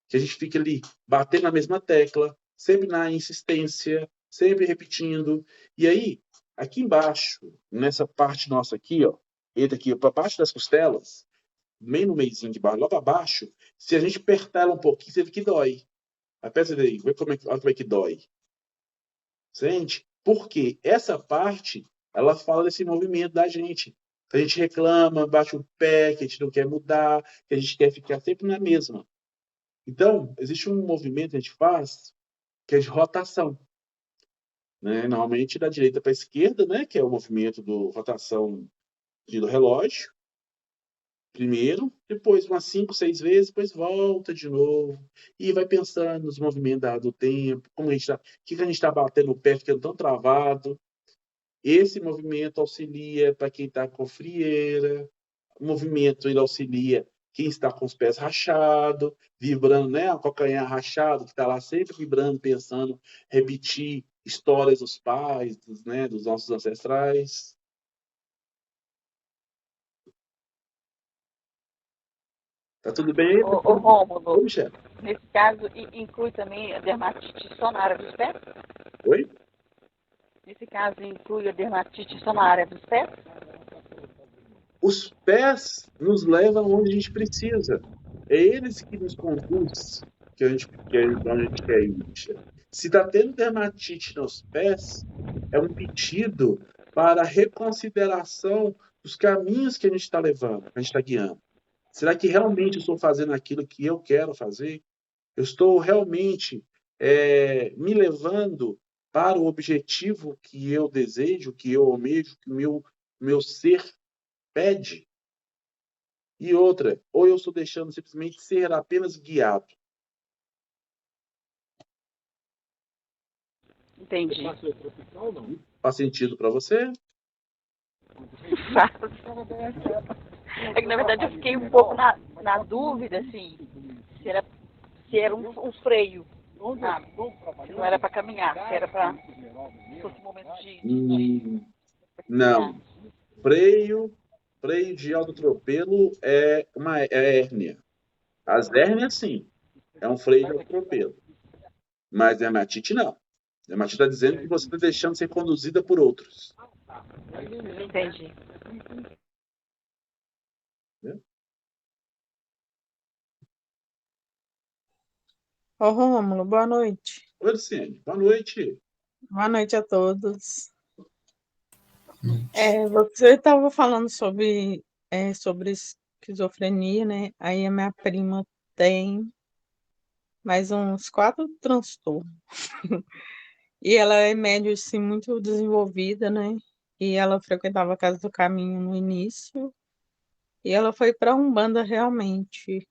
Que a gente fica ali batendo na mesma tecla, sempre na insistência, sempre repetindo. E aí, aqui embaixo, nessa parte nossa aqui, ó, entra aqui para baixo das costelas, bem no meiozinho de baixo, lá para baixo, se a gente apertar ela um pouquinho, você vê que dói. Aperta aí, vê olha como é que dói. Sente? Porque essa parte, ela fala desse movimento da gente. A gente reclama, bate o pé, que a gente não quer mudar, que a gente quer ficar sempre na mesma. Então, existe um movimento que a gente faz que é de rotação. Né? Normalmente da direita para a esquerda, né? Que é o movimento do rotação do relógio. Primeiro, depois umas 5, 6 vezes, depois volta de novo. E vai pensando nos movimentos do tempo, como a gente o que a gente está batendo o pé, ficando tão travado. Esse movimento auxilia para quem está com frieira. O movimento ele auxilia quem está com os pés rachados, vibrando, né? O calcanhar rachado, que está lá sempre vibrando, pensando, repetir histórias dos pais, né? Dos nossos ancestrais. Tá tudo bem? Ô Rômulo, Oi, chefe. nesse caso, inclui também a dermatite só na área dos pés? Oi? Nesse caso, inclui a dermatite só na área dos pés? Os pés nos levam onde a gente precisa. É eles que nos conduz que a gente quer, onde a gente quer ir. Se está tendo dermatite nos pés, é um pedido para reconsideração dos caminhos que a gente está levando, que a gente está guiando. Será que realmente eu estou fazendo aquilo que eu quero fazer? Eu estou realmente me levando para o objetivo que eu desejo, que eu almejo, que o meu ser pede? E outra, ou eu estou deixando simplesmente ser apenas guiado? Entendi. Faz sentido para você? É que, na verdade, eu fiquei um pouco na dúvida, assim, se era um freio, sabe? Se não era para caminhar, se era para... Se fosse um momento de Não. Freio de autoatropelo é uma hérnia. As hérnias, sim. É um freio de autoatropelo. Mas dermatite, não. Dermatite está dizendo que você está deixando ser conduzida por outros. Entendi. Ô, Rômulo, boa noite. Oi, Luciane. Boa noite. Boa noite a todos. Você estava falando sobre esquizofrenia, né? Aí a minha prima tem mais uns 4 transtornos. E ela é médio, assim, muito desenvolvida, né? E ela frequentava a Casa do Caminho no início. E ela foi para Umbanda realmente.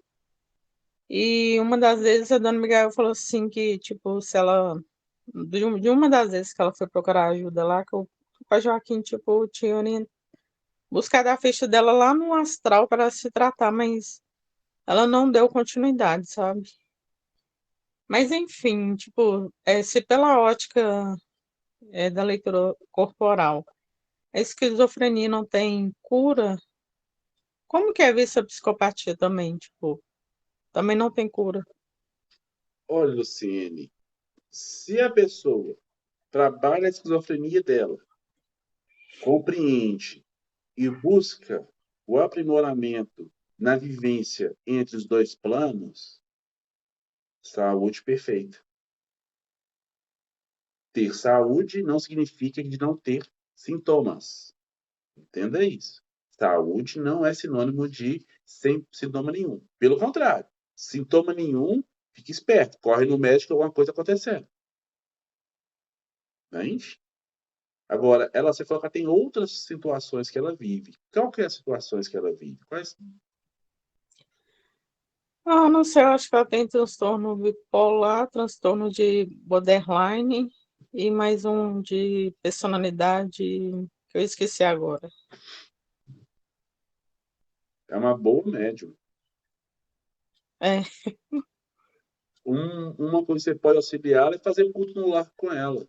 E uma das vezes a dona Miguel falou assim que, tipo, se ela... De uma das vezes que ela foi procurar ajuda lá, que o Joaquim, tipo, tinha buscado a ficha dela lá no astral para se tratar, mas ela não deu continuidade, sabe? Mas, enfim, tipo, se pela ótica da leitura corporal a esquizofrenia não tem cura, como que é ver essa psicopatia também, tipo, também não tem cura? Olha, Luciene, se a pessoa trabalha a esquizofrenia dela, compreende e busca o aprimoramento na vivência entre os dois planos, saúde perfeita. Ter saúde não significa de não ter sintomas. Entenda isso. Saúde não é sinônimo de sem sintoma nenhum. Pelo contrário, sintoma nenhum, fique esperto, corre no médico alguma coisa acontecendo. Entende? Agora, você falou que ela tem outras situações que ela vive. Qual que é as situações que ela vive? Quais? Ah, não sei, eu acho que ela tem transtorno bipolar, transtorno de borderline e mais um de personalidade que eu esqueci agora. É uma boa médium. É, Uma coisa que você pode auxiliar é fazer culto no lar com ela.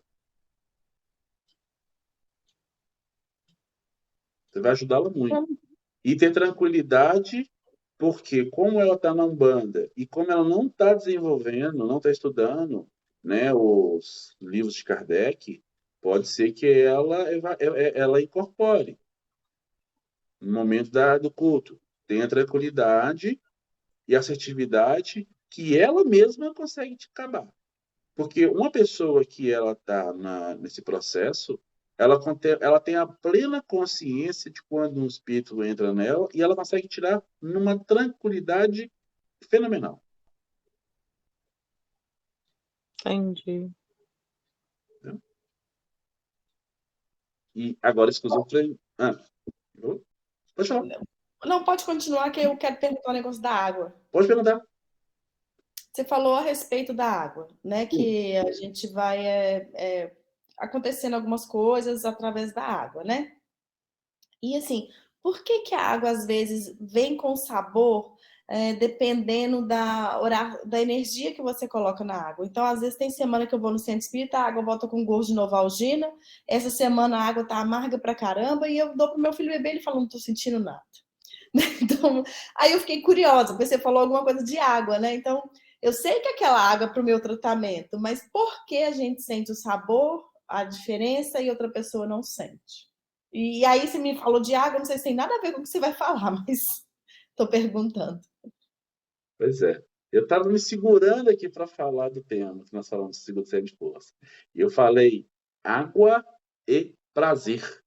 Você vai ajudá-la muito. E ter tranquilidade, porque como ela está na Umbanda e como ela não está desenvolvendo, não está estudando, né, os livros de Kardec, pode ser que ela incorpore no momento do culto. Tenha tranquilidade e assertividade que ela mesma consegue te acabar. Porque uma pessoa que ela está nesse processo, ela tem a plena consciência de quando um espírito entra nela e ela consegue tirar numa tranquilidade fenomenal. entendi. E agora, exclusivo para... pode falar. Não, pode continuar, que eu quero perguntar um negócio da água. Pode perguntar. Você falou a respeito da água, né? Que a gente vai acontecendo algumas coisas através da água, né? E assim, por que a água às vezes vem com sabor dependendo da energia que você coloca na água? Então, às vezes tem semana que eu vou no centro espírita, a água volta com gosto de Novalgina, essa semana a água tá amarga pra caramba e eu dou pro meu filho beber, ele fala, não tô sentindo nada. Então, aí eu fiquei curiosa, porque você falou alguma coisa de água, né? Então, eu sei que aquela água é para o meu tratamento, mas por que a gente sente o sabor, a diferença e outra pessoa não sente? E aí você me falou de água, não sei se tem nada a ver com o que você vai falar, mas estou perguntando. Pois é. Eu estava me segurando aqui para falar do tema que nós falamos de segundo de força. E eu falei água e prazer.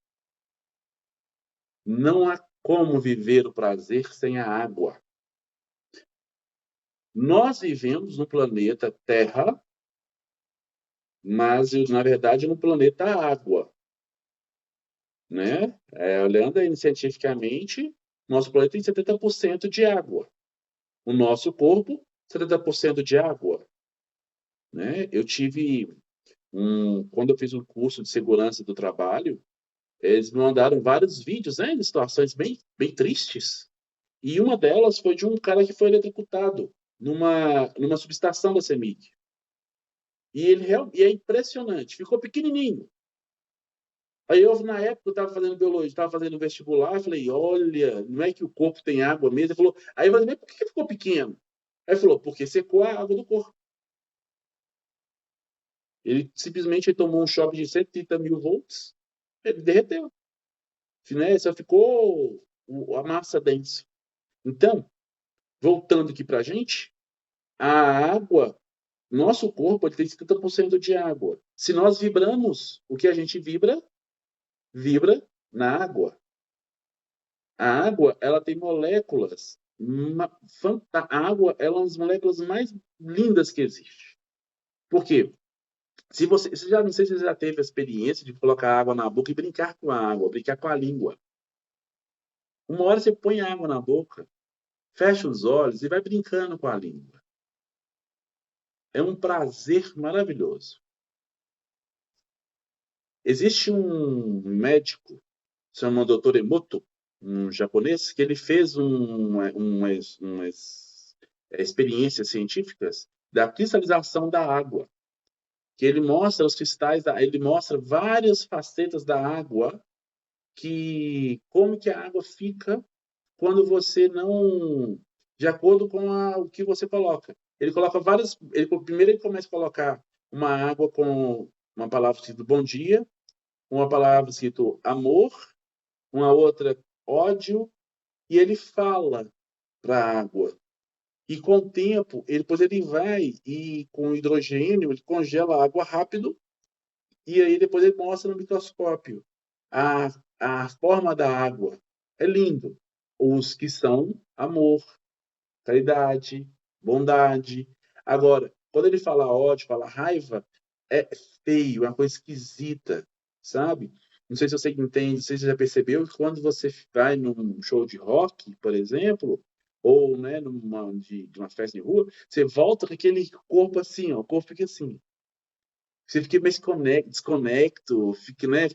Não há como viver o prazer sem a água. Nós vivemos no planeta Terra, mas, na verdade, no planeta Água. Né? Olhando aí cientificamente, nosso planeta tem 70% de água. O nosso corpo, 70% de água. Né? Quando eu fiz um curso de segurança do trabalho, eles me mandaram vários vídeos, né, de situações bem, bem tristes. E uma delas foi de um cara que foi eletrocutado numa subestação da CEMIG. E é impressionante, ficou pequenininho. Aí na época, eu estava fazendo biologia, estava fazendo vestibular, eu falei, olha, não é que o corpo tem água mesmo? Ele falou, aí eu falei, mas por que ficou pequeno? Aí ele falou, porque secou a água do corpo. Ele simplesmente tomou um choque de 130 mil volts, ele derreteu. Né? Só ficou a massa densa. Então, voltando aqui para a gente, a água, nosso corpo ele tem 70% de água. Se nós vibramos, o que a gente vibra na água. A água, ela tem moléculas. A água ela é uma das moléculas mais lindas que existe. Por quê? Não sei se você já teve a experiência de colocar água na boca e brincar com a água, brincar com a língua. Uma hora você põe água na boca, fecha os olhos e vai brincando com a língua. É um prazer maravilhoso. Existe um médico, se chama Dr. Emoto, um japonês, que ele fez umas experiências científicas da cristalização da água. Que ele mostra os cristais, ele mostra várias facetas da água, como que a água fica quando você não... de acordo com o que você coloca. Ele coloca primeiro ele começa a colocar uma água com uma palavra escrito bom dia, uma palavra escrito amor, uma outra ódio, e ele fala para a água. E com o tempo, depois ele vai e com hidrogênio, ele congela a água rápido, e aí depois ele mostra no microscópio a forma da água. É lindo. Os que são amor, caridade, bondade. Agora, quando ele fala ódio, fala raiva, é feio, é uma coisa esquisita, sabe? Não sei se você entende, não sei se você já percebeu que quando você vai num show de rock, por exemplo, ou né, de uma festa de rua, você volta com aquele corpo assim, ó, o corpo fica assim. Você fica meio desconecto, fica, né,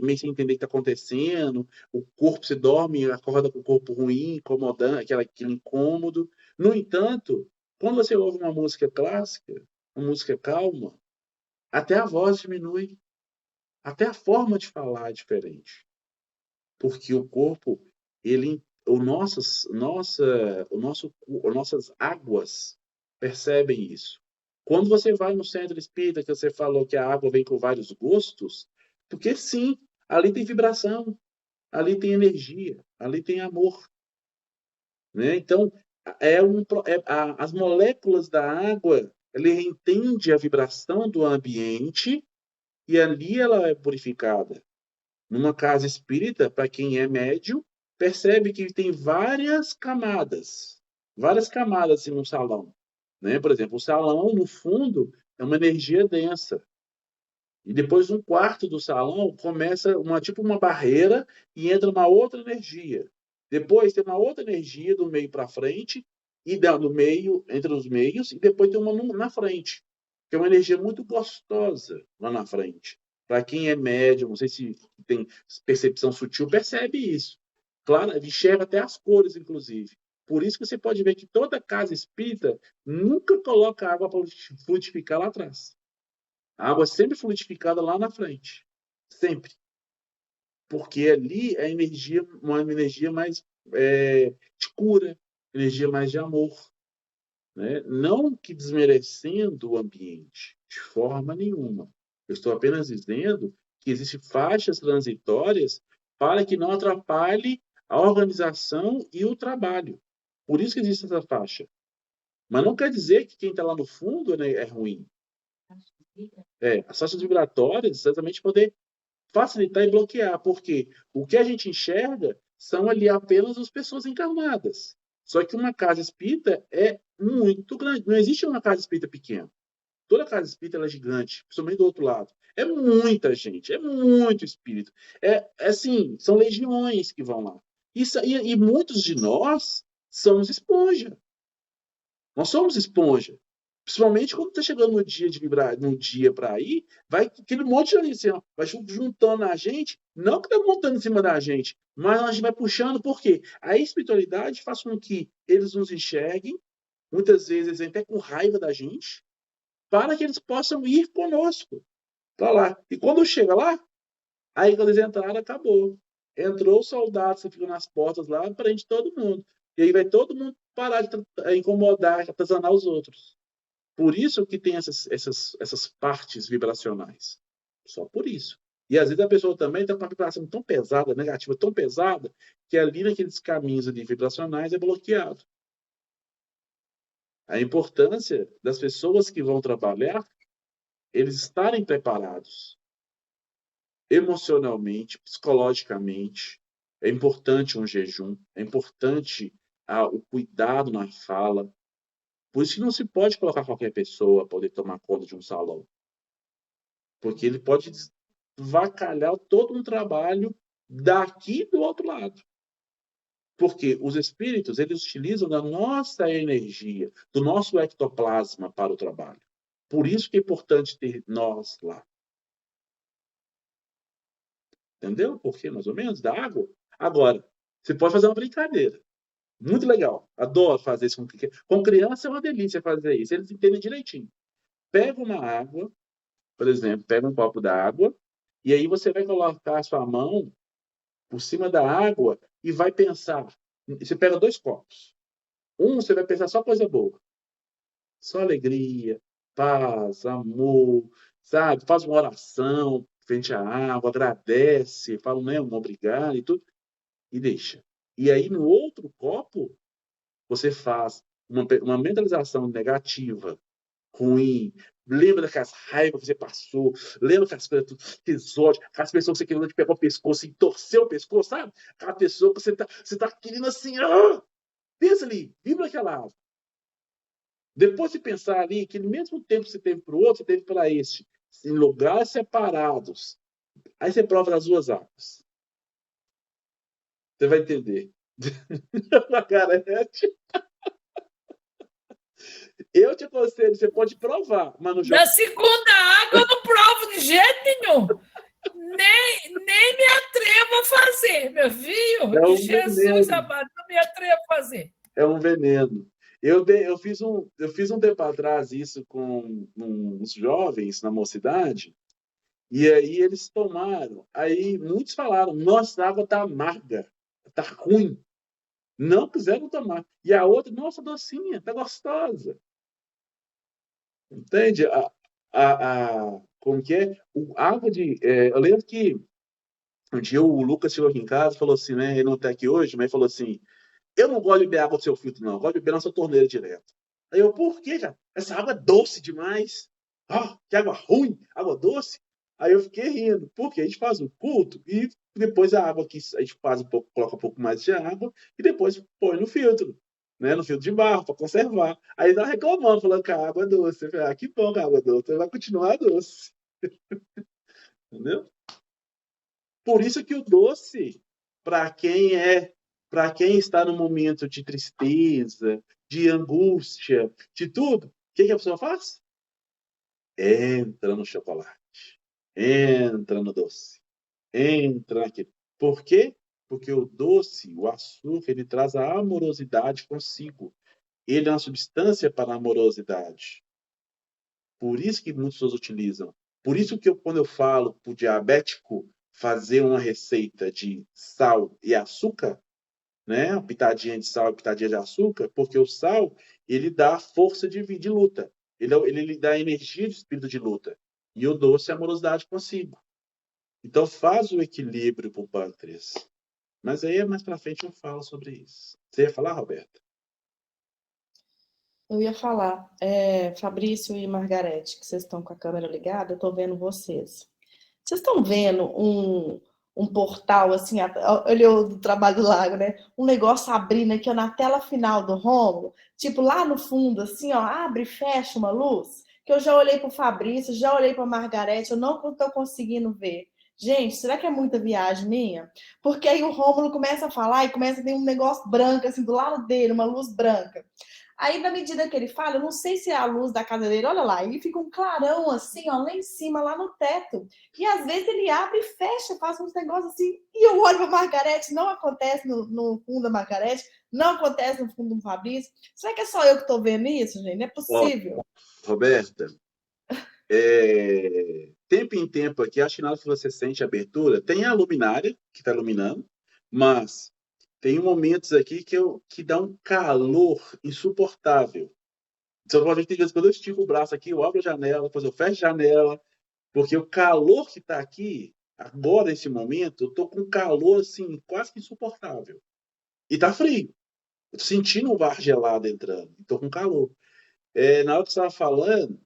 meio sem entender o que está acontecendo, o corpo, você dorme, acorda com o corpo ruim, incomodando, aquele incômodo. No entanto, quando você ouve uma música clássica, uma música calma, até a voz diminui, até a forma de falar é diferente. Porque o corpo, nossas águas percebem isso. Quando você vai no centro espírita, que você falou que a água vem com vários gostos, porque sim, ali tem vibração, ali tem energia, ali tem amor. Né? Então, as moléculas da água, ele entende a vibração do ambiente e ali ela é purificada. Numa casa espírita, para quem é médio, percebe que tem várias camadas assim, no salão. Né? Por exemplo, o salão, no fundo, é uma energia densa. E depois, um quarto do salão começa tipo uma barreira e entra uma outra energia. Depois tem uma outra energia do meio para frente, e do meio, entre os meios, e depois tem uma na frente, que é uma energia muito gostosa lá na frente. Para quem é médium, não sei se tem percepção sutil, percebe isso. Claro, enxerga até as cores, inclusive. Por isso que você pode ver que toda casa espírita nunca coloca água para fluidificar lá atrás. A água é sempre fluidificada lá na frente. Sempre. Porque ali é uma energia mais de cura, energia mais de amor. Né? Não que desmerecendo o ambiente, de forma nenhuma. Eu estou apenas dizendo que existem faixas transitórias para que não atrapalhe a organização e o trabalho. Por isso que existe essa faixa. Mas não quer dizer que quem está lá no fundo, né, é ruim. As faixas vibratórias, exatamente poder facilitar e bloquear, porque o que a gente enxerga são ali apenas as pessoas encarnadas. Só que uma casa espírita é muito grande. Não existe uma casa espírita pequena. Toda casa espírita ela é gigante, principalmente do outro lado. É muita gente, é muito espírito. Assim, são legiões que vão lá. E muitos de nós somos esponja. Nós somos esponja. Principalmente quando está chegando no dia de vibrar, no dia para ir, vai aquele monte de assim, ó, vai juntando a gente, não que está montando em cima da gente, mas a gente vai puxando, por quê? A espiritualidade faz com que eles nos enxerguem, muitas vezes eles vêm até com raiva da gente, para que eles possam ir conosco para lá. E quando chega lá, aí quando eles entraram, acabou. Entrou o soldado, você fica nas portas lá, prende todo mundo. E aí vai todo mundo parar de incomodar, atazanar os outros. Por isso que tem essas partes vibracionais. Só por isso. E às vezes a pessoa também tem uma vibração tão pesada, negativa, tão pesada, que ali naqueles caminhos ali vibracionais é bloqueado. A importância das pessoas que vão trabalhar, eles estarem preparados emocionalmente, psicologicamente. É importante um jejum, é importante o cuidado na fala. Por isso que não se pode colocar qualquer pessoa para poder tomar conta de um salão. Porque ele pode vacalhar todo um trabalho daqui do outro lado. Porque os espíritos, eles utilizam da nossa energia, do nosso ectoplasma para o trabalho. Por isso que é importante ter nós lá. Entendeu? Porque, mais ou menos, da água. Agora, você pode fazer uma brincadeira. Muito legal. Adoro fazer isso com criança. É uma delícia fazer isso. Eles entendem direitinho. Pega uma água, por exemplo, pega um copo d'água, e aí você vai colocar a sua mão por cima da água e vai pensar. Você pega 2 copos. Você vai pensar só coisa boa. Só alegria, paz, amor, sabe? Faz uma oração frente à água, agradece, fala um obrigado e tudo, e deixa. E aí, no outro copo, você faz uma mentalização negativa, ruim, lembra daquelas raivas que você passou, lembra daquelas coisas exóticas, aquelas pessoas que você querendo te pegar o pescoço e torcer o pescoço, sabe? Aquela pessoa que você tá querendo assim, pensa ali, vibra aquela água. Depois de pensar ali que no mesmo tempo que você teve para o outro, você teve para este, em lugares separados, Aí você prova nas duas águas. Você vai entender. Margarete. Eu te aconselho, você pode provar, mas no jogo. Na segunda água eu não provo de jeito nenhum. Nem me atrevo a fazer, meu filho. É um Jesus veneno. amado, não me atrevo a fazer. É um veneno. Eu fiz um tempo atrás isso com uns jovens na mocidade, e aí eles tomaram. Aí muitos falaram: nossa, a água está amarga, está ruim. Não quiseram tomar. E a outra: nossa, docinha, está gostosa. Entende? Como que é? Água de. Eu lembro que um dia o Lucas chegou aqui em casa e falou assim, né? Ele não está aqui hoje, mas falou assim: eu não gosto de beber água do seu filtro, não. Eu gosto de beber na sua torneira direto. Aí eu: por quê, já? Essa água é doce demais. Que água ruim, água doce. Aí eu fiquei rindo, porque a gente faz um culto e depois a água que a gente faz coloca um pouco mais de água e depois põe no filtro, né? No filtro de barro, para conservar. Aí tá reclamando, falando que a água é doce. Eu falei: que bom que a água é doce, vai continuar doce. Entendeu? Por isso que o doce, para quem está no momento de tristeza, de angústia, de tudo, o que a pessoa faz? Entra no chocolate, entra no doce, entra naquilo. Por quê? Porque o doce, o açúcar, ele traz a amorosidade consigo. Ele é uma substância para a amorosidade. Por isso que muitas pessoas utilizam. Por isso que quando eu falo para o diabético fazer uma receita de sal e açúcar, né? Uma pitadinha de sal e pitadinha de açúcar, porque o sal, ele dá força de luta. Ele dá energia de espírito de luta. E o doce é amorosidade consigo. Então faz o equilíbrio para o pâncreas. Mas aí mais para frente eu falo sobre isso. Você ia falar, Roberta? Eu ia falar, Fabrício e Margarete, que vocês estão com a câmera ligada, eu estou vendo vocês. Vocês estão vendo um portal, assim, olhou do trabalho do lago, né? Um negócio abrindo aqui, ó, na tela final do Rômulo, tipo lá no fundo, assim, ó, abre e fecha uma luz, que eu já olhei para o Fabrício, já olhei para a Margarete, eu não estou conseguindo ver. Gente, será que é muita viagem minha? Porque aí o Rômulo começa a falar e começa a ter um negócio branco, assim, do lado dele, uma luz branca. Aí, na medida que ele fala, eu não sei se é a luz da casa dele, olha lá, ele fica um clarão assim, ó, lá em cima, lá no teto. E às vezes ele abre e fecha, faz uns negócios assim, e eu olho para a Margarete, não acontece no fundo da Margarete, não acontece no fundo do Fabrício. Será que é só eu que estou vendo isso, gente? Não é possível. Roberta, tempo em tempo aqui, acho que na hora que você sente a abertura, tem a luminária que está iluminando, mas tem momentos aqui que dá um calor insuportável. Então, a gente tem vezes quando eu estico o braço aqui, eu abro a janela, depois eu fecho a janela, porque o calor que está aqui, agora, nesse momento, eu estou com um calor assim, quase que insuportável. E está frio. Eu estou sentindo um ar gelado entrando, estou com calor. Na hora que você estava falando,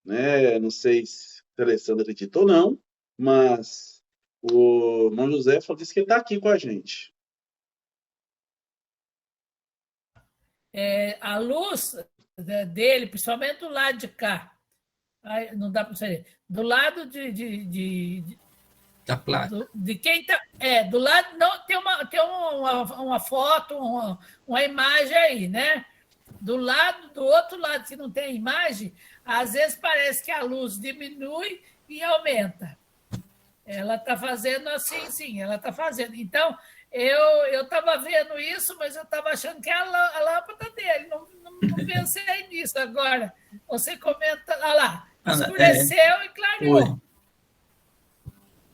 né, não sei se a Alessandra acreditou ou não, mas o irmão José disse que ele está aqui com a gente. A luz dele, principalmente do lado de cá, não dá para saber, do lado da placa. De quem está. Do lado. Não, tem uma foto, uma imagem aí, né? Do outro lado, que não tem imagem, às vezes parece que a luz diminui e aumenta. Ela está fazendo assim, sim, ela está fazendo. Então, eu estava vendo isso, mas eu estava achando que é a lâmpada dele. Não pensei nisso agora. Você comenta, olha lá, escureceu e clareou.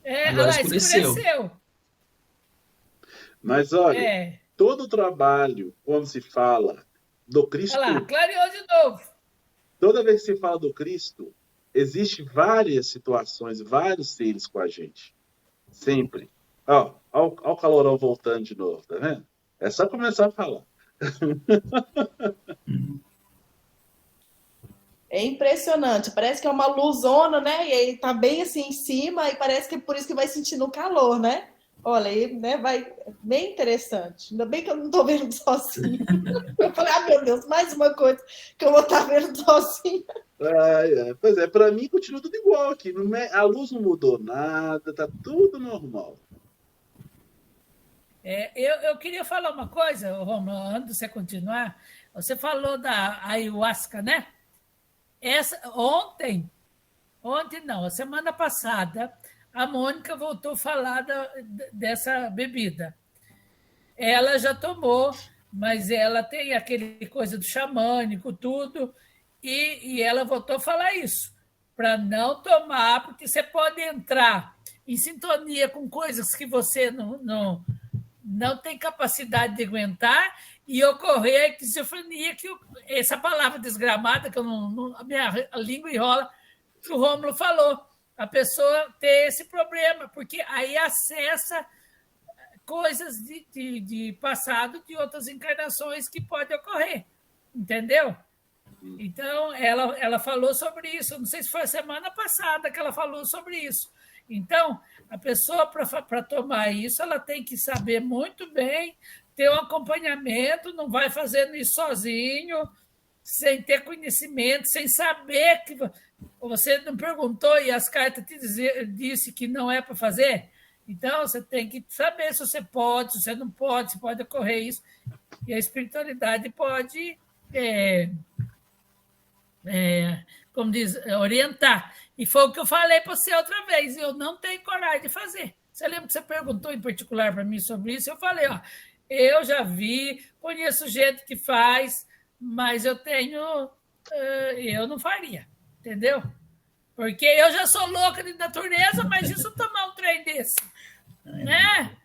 Olha lá, escureceu. Mas, olha, todo trabalho, quando se fala do Cristo... Olha lá, clareou de novo. Toda vez que se fala do Cristo, existem várias situações, vários seres com a gente. Sempre. Olha o calorão voltando de novo, tá vendo? É só começar a falar. É impressionante, parece que é uma luzona, né? E aí tá bem assim em cima, e parece que é por isso que vai sentindo o calor, né? Olha aí, né? Vai bem interessante. Ainda bem que eu não tô vendo sozinha. Eu falei, meu Deus, mais uma coisa que eu vou estar vendo sozinha. Pois é, para mim continua tudo igual aqui. A luz não mudou nada, tá tudo normal. Eu queria falar uma coisa, Romulo, antes de você continuar. Você falou da ayahuasca, né? Ontem não, a semana passada, a Mônica voltou a falar dessa bebida. Ela já tomou, mas ela tem aquele coisa do xamânico, tudo, e ela voltou a falar isso, para não tomar, porque você pode entrar em sintonia com coisas que você não tem capacidade de aguentar e ocorrer a esquizofrenia, essa palavra desgramada, que a minha língua enrola, que o Rômulo falou, a pessoa ter esse problema, porque aí acessa coisas de passado, de outras encarnações que pode ocorrer, entendeu? Então, ela falou sobre isso, não sei se foi a semana passada que ela falou sobre isso. Então, a pessoa, para tomar isso, ela tem que saber muito bem, ter um acompanhamento, não vai fazendo isso sozinho, sem ter conhecimento, sem saber que você não perguntou e as cartas te disse que não é para fazer. Então, você tem que saber se você pode, se você não pode, se pode ocorrer isso. E a espiritualidade pode, como diz, orientar. E foi o que eu falei para você outra vez, eu não tenho coragem de fazer. Você lembra que você perguntou em particular para mim sobre isso? Eu falei, eu já vi, conheço gente que faz, mas eu não faria, entendeu? Porque eu já sou louca de natureza, mas isso tomar um trem desse, né?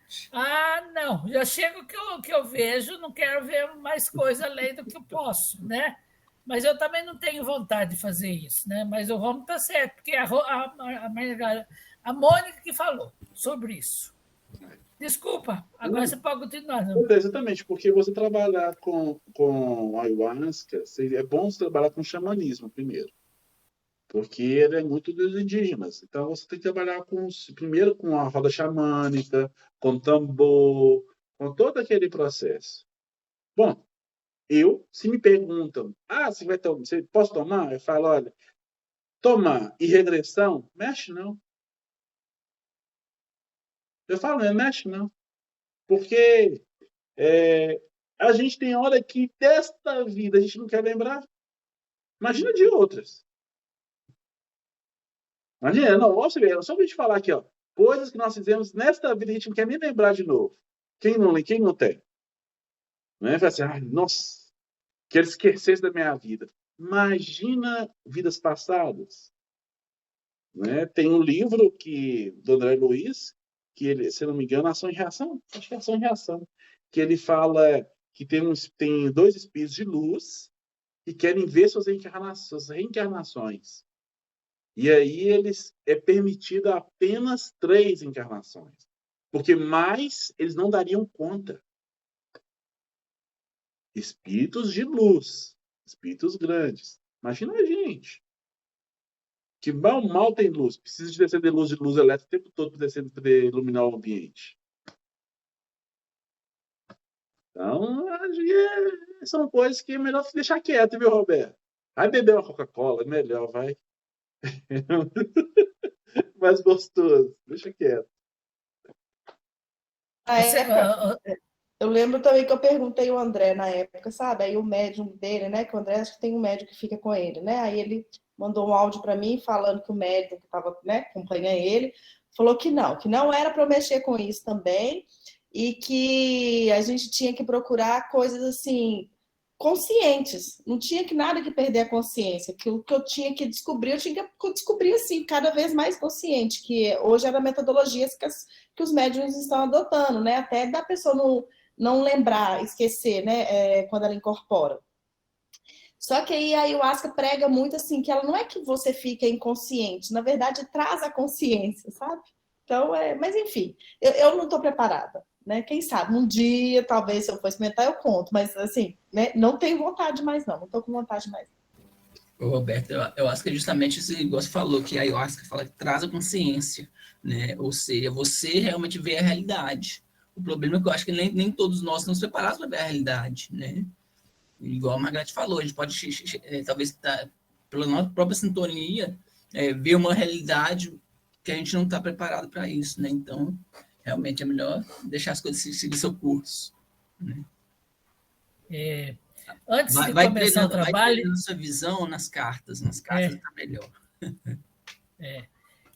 Não, já chego que eu vejo, não quero ver mais coisa além do que eu posso, né? Mas eu também não tenho vontade de fazer isso, né? Mas o Romulo está certo, porque a Mônica que falou sobre isso. Desculpa, agora você pode continuar. Não? Exatamente, porque você trabalhar com ayahuasca, é bom você trabalhar com xamanismo primeiro, porque ele é muito dos indígenas. Então, você tem que trabalhar primeiro com a roda xamânica, com tambor, com todo aquele processo. Bom, se me perguntam, você posso tomar? Eu falo, olha, tomar e regressão, mexe não. Eu falo, não mexe não. Porque a gente tem hora que desta vida a gente não quer lembrar. Imagina de outras. Imagina, você vê, só pra gente falar aqui, coisas que nós fizemos nesta vida a gente não quer nem lembrar de novo. Quem não tem? Né? Fala assim, nossa, quero esquecer da minha vida. Imagina vidas passadas. Né? Tem um livro do André Luiz, que ele, se não me engano, Ação e Reação, acho que é Ação e Reação, que ele fala que tem 2 espíritos de luz que querem ver suas reencarnações. E aí é permitido apenas 3 encarnações, porque mais eles não dariam conta. Espíritos de luz, espíritos grandes. Imagina a gente, que mal tem luz, precisa de descer de luz elétrica o tempo todo para iluminar o ambiente. Então, são coisas que é melhor deixar quieto, viu, Roberto? Vai beber uma Coca-Cola, é melhor, vai. Mais gostoso, deixa quieto. Eu lembro também que eu perguntei ao André na época, sabe? Aí o médium dele, né? Que o André, acho que tem um médium que fica com ele, né? Aí ele mandou um áudio para mim falando que o médium que estava, né, acompanhando ele, falou que não era para eu mexer com isso também e que a gente tinha que procurar coisas assim conscientes, não tinha que nada que perder a consciência, que o que eu tinha que descobrir, eu tinha que descobrir assim, cada vez mais consciente, que hoje era metodologias que os médiums estão adotando, né? Até da pessoa não lembrar, esquecer, né? Quando ela incorpora. Só que aí a ayahuasca prega muito assim, que ela não é que você fica inconsciente, na verdade traz a consciência, sabe? Então, mas enfim, eu não estou preparada, né? Quem sabe, um dia, talvez, se eu for experimentar, eu conto, mas assim, né? Não tenho vontade mais não estou com vontade mais. Roberto, eu acho que é justamente esse negócio que falou, que a ayahuasca fala que traz a consciência, né? Ou seja, você realmente vê a realidade. O problema é que eu acho que nem todos nós estamos preparados para ver a realidade, né? Igual a Margareth falou, a gente pode talvez estar pela nossa própria sintonia, ver uma realidade que a gente não está preparado para isso, né? Então, realmente é melhor deixar as coisas seguir seu curso, né? Antes de Vai começar o trabalho... treinando sua visão nas cartas está melhor.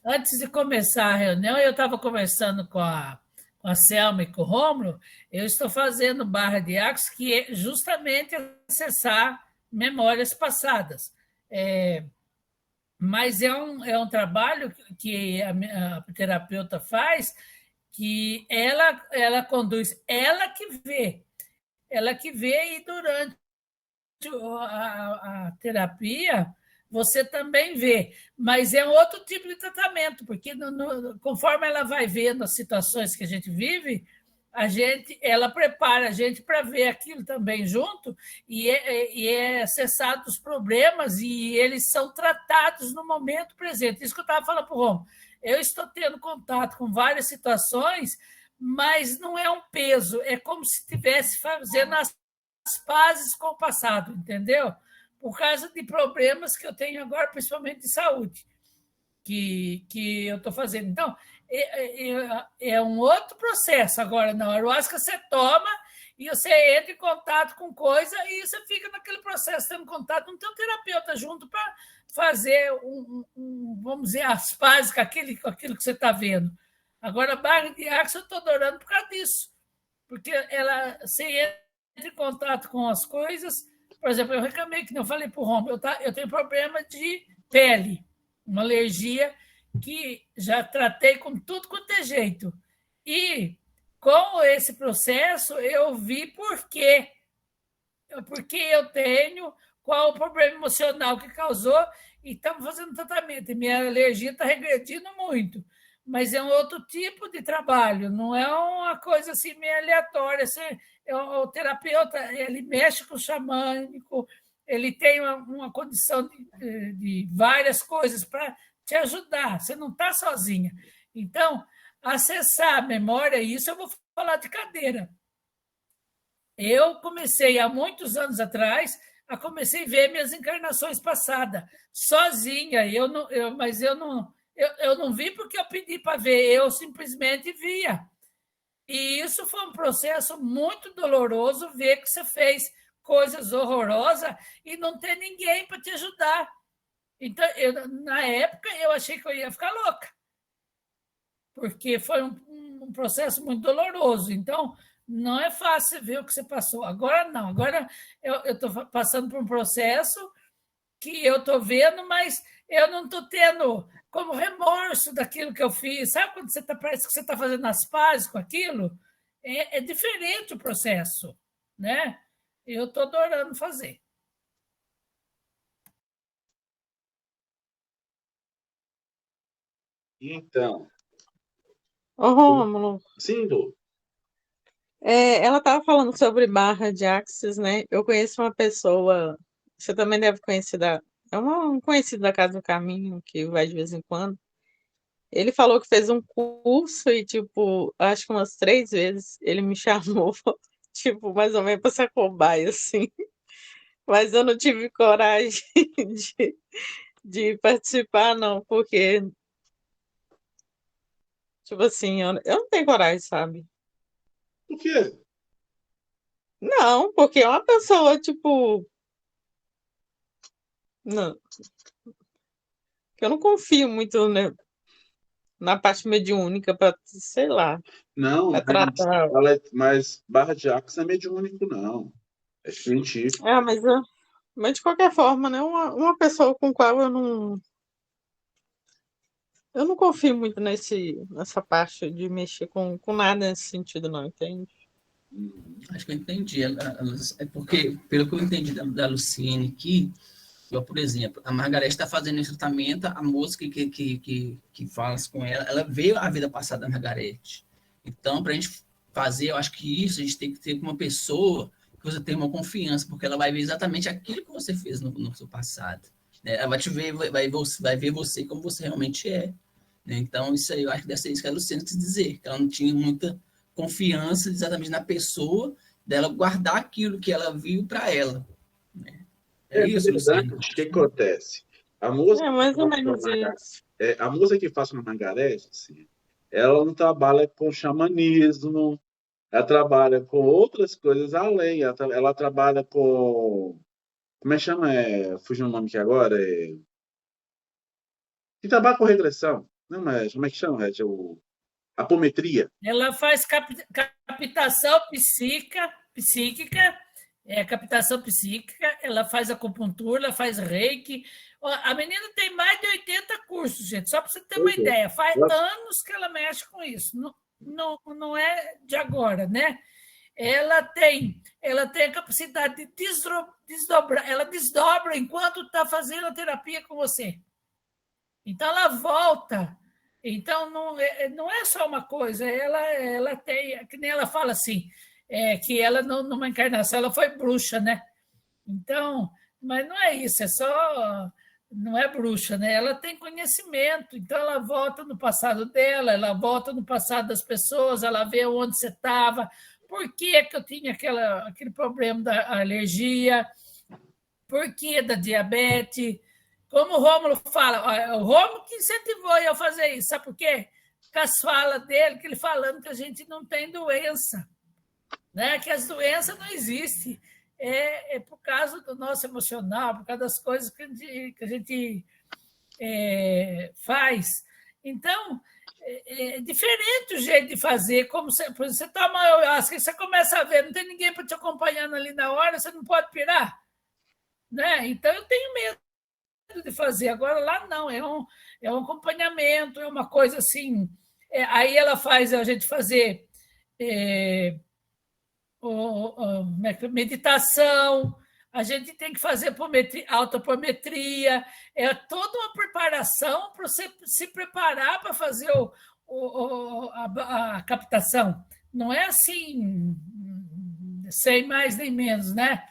Antes de começar a reunião, eu estava conversando com a Selma e com o Rômulo, eu estou fazendo barra de Axis, que é justamente acessar memórias passadas. Mas é um trabalho que a terapeuta faz, que ela conduz, ela que vê, e durante a terapia você também vê, mas é um outro tipo de tratamento, porque conforme ela vai vendo as situações que a gente vive, ela prepara a gente para ver aquilo também junto, e é cessado os problemas, e eles são tratados no momento presente. Isso que eu estava falando para o Romo. Eu estou tendo contato com várias situações, mas não é um peso, é como se estivesse fazendo as pazes com o passado, entendeu? Por causa de problemas que eu tenho agora, principalmente de saúde, que eu estou fazendo. Então, é um outro processo. Agora, na ayahuasca, você toma e você entra em contato com coisa e você fica naquele processo, tendo contato, não tem um terapeuta junto para fazer, vamos dizer, as pazes com aquilo que você está vendo. Agora, a barra de Axis, eu estou adorando por causa disso, porque você entra em contato com as coisas. Por exemplo, eu reclamei, que eu falei para o Romulo, eu tenho problema de pele, uma alergia que já tratei com tudo quanto é jeito. E com esse processo eu vi por quê. Porque eu tenho, qual o problema emocional que causou, e estamos fazendo tratamento. E minha alergia está regredindo muito. Mas é um outro tipo de trabalho, não é uma coisa assim meio aleatória. O terapeuta, ele mexe com o xamânico, ele tem uma condição de várias coisas para te ajudar, você não está sozinha. Então, acessar a memória, isso eu vou falar de cadeira. Eu comecei, há muitos anos atrás, a ver minhas encarnações passadas, sozinha, mas eu não vi porque eu pedi para ver, eu simplesmente via. E isso foi um processo muito doloroso, ver que você fez coisas horrorosas e não ter ninguém para te ajudar. Então, na época, eu achei que eu ia ficar louca, porque foi um processo muito doloroso. Então, não é fácil ver o que você passou. Agora, não. Agora, eu estou passando por um processo que eu estou vendo, mas eu não estou tendo como remorso daquilo que eu fiz. Sabe quando parece que você está fazendo as pazes com aquilo? É diferente o processo, né? Eu estou adorando fazer. Então. Ô, Rômulo. Sim, Lu. Ela estava falando sobre barra de Axis, né? Eu conheço uma pessoa, você também deve conhecer, é um conhecido da Casa do Caminho, que vai de vez em quando. Ele falou que fez um curso e, tipo, acho que umas 3 vezes ele me chamou, tipo, mais ou menos para ser cobaia, assim. Mas eu não tive coragem de participar, não, porque, tipo assim, eu não tenho coragem, sabe? Por quê? Não, porque é uma pessoa, tipo... Não. Eu não confio muito, né, na parte mediúnica para, sei lá, Não, para tratar. mas barra de Axis não é mediúnico, não. É científico. Mas de qualquer forma, né, uma pessoa com qual eu não confio muito nessa parte de mexer com nada nesse sentido, não, entende? Acho que eu entendi. É porque, pelo que eu entendi da Luciene aqui, por exemplo, a Margareth está fazendo esse tratamento, a moça que fala com ela vê a vida passada da Margareth. Então, para a gente fazer, eu acho que isso, a gente tem que ter uma pessoa que você tenha uma confiança, porque ela vai ver exatamente aquilo que você fez no seu passado. Né? Ela vai te ver, vai ver você como você realmente é. Né? Então, isso aí, eu acho que deve ser isso que a Luciana quis dizer, que ela não tinha muita confiança exatamente na pessoa, dela guardar aquilo que ela viu para ela. Né? É isso, Luciana. O que acontece? A moça É que mais ou faz menos uma isso. a moça que faz uma Margarete, assim, ela não trabalha com xamanismo, ela trabalha com outras coisas além. Ela trabalha com. Como é que chama? Fugiu o nome aqui agora. Que trabalha com regressão. Não, mas como é que chama, Red? Apometria. Ela faz captação psíquica, captação psíquica, ela faz acupuntura, ela faz reiki. A menina tem mais de 80 cursos, gente, só para você ter uma Pois é. ideia. Faz Ela- anos que ela mexe com isso, não é de agora, né? Ela tem a capacidade de desdobrar, ela desdobra enquanto está fazendo a terapia com você. Então, ela volta. Então, não é só uma coisa, ela tem, que nem ela fala assim, que ela, numa encarnação, ela foi bruxa, né? Então, mas não é isso, não é bruxa, né? Ela tem conhecimento, então ela volta no passado dela, ela volta no passado das pessoas, ela vê onde você estava, por que eu tinha aquele problema da alergia, por que da diabetes. Como o Rômulo fala, o Rômulo que incentivou eu a fazer isso, sabe por quê? Com as falas dele, que ele falando que a gente não tem doença, né? Que as doenças não existem. É por causa do nosso emocional, por causa das coisas que a gente faz. Então, é diferente o jeito de fazer. Como você toma ayahuasca, você começa a ver, não tem ninguém para te acompanhando ali na hora, você não pode pirar. Né? Então, eu tenho medo de fazer. Agora, lá não, é um acompanhamento, é uma coisa assim. Aí ela faz a gente fazer meditação, a gente tem que fazer autopometria, é toda uma preparação para você se preparar para fazer a captação. Não é assim, sem mais nem menos, né?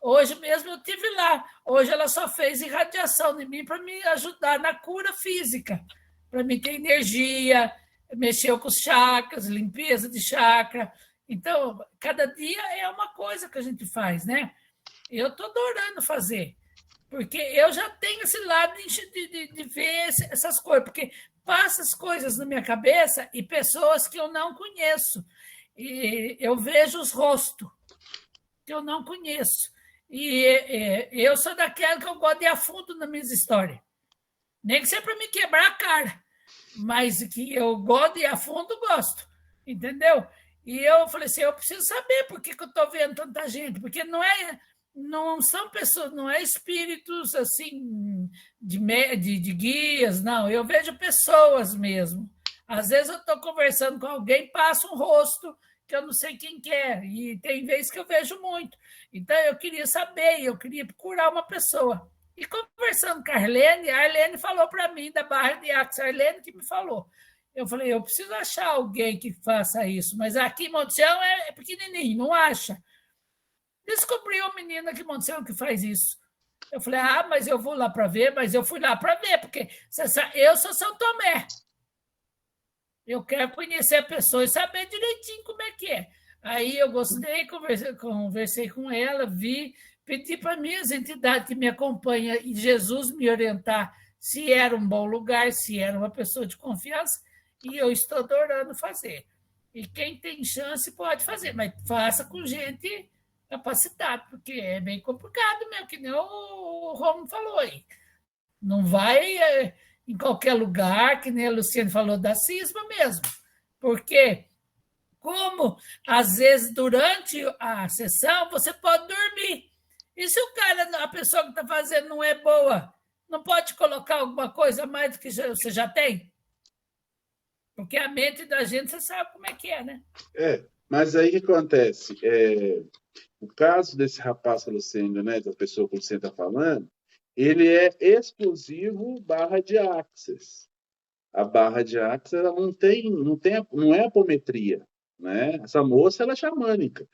Hoje mesmo eu estive lá. Hoje ela só fez irradiação em mim para me ajudar na cura física, para mim ter energia, mexeu com os chakras, limpeza de chakra. Então, cada dia é uma coisa que a gente faz, né? Eu estou adorando fazer, porque eu já tenho esse lado de ver essas coisas, porque passa as coisas na minha cabeça e pessoas que eu não conheço. E eu vejo os rostos que eu não conheço. E eu sou daquela que eu gosto de ir a fundo nas minhas histórias. Nem que seja para me quebrar a cara, mas que eu gosto de ir a fundo, gosto. Entendeu? E eu falei assim, eu preciso saber por que eu estou vendo tanta gente, porque não são pessoas, não é espíritos assim de guias, não. Eu vejo pessoas mesmo. Às vezes eu estou conversando com alguém, passa um rosto que eu não sei quem que é, e tem vezes que eu vejo muito. Então, eu queria saber, eu queria procurar uma pessoa. E conversando com a Arlene falou para mim, da Barra de Axis, a Arlene que me falou. Eu falei, eu preciso achar alguém que faça isso, mas aqui em Montião é pequenininho, não acha. Descobri uma menina aqui em Montião que faz isso. Eu falei, mas eu vou lá para ver, mas eu fui lá para ver, porque eu sou São Tomé. Eu quero conhecer a pessoa e saber direitinho como é que é. Aí eu gostei, conversei com ela, pedi para minhas entidades que me acompanham e Jesus me orientar se era um bom lugar, se era uma pessoa de confiança, e eu estou adorando fazer. E quem tem chance pode fazer, mas faça com gente capacitada, porque é bem complicado mesmo, que nem o Romulo falou aí. Não vai em qualquer lugar, que nem a Luciane falou da cisma mesmo, porque como, às vezes, durante a sessão, você pode dormir. E se a pessoa que está fazendo não é boa, não pode colocar alguma coisa a mais do que você já tem? Porque a mente da gente, você sabe como é que é, né? Mas aí o que acontece? O caso desse rapaz que Luciane, né, da pessoa que você está falando, ele é exclusivo barra de Axis. A barra de Axis ela não é apometria, né? Essa moça ela é xamânica.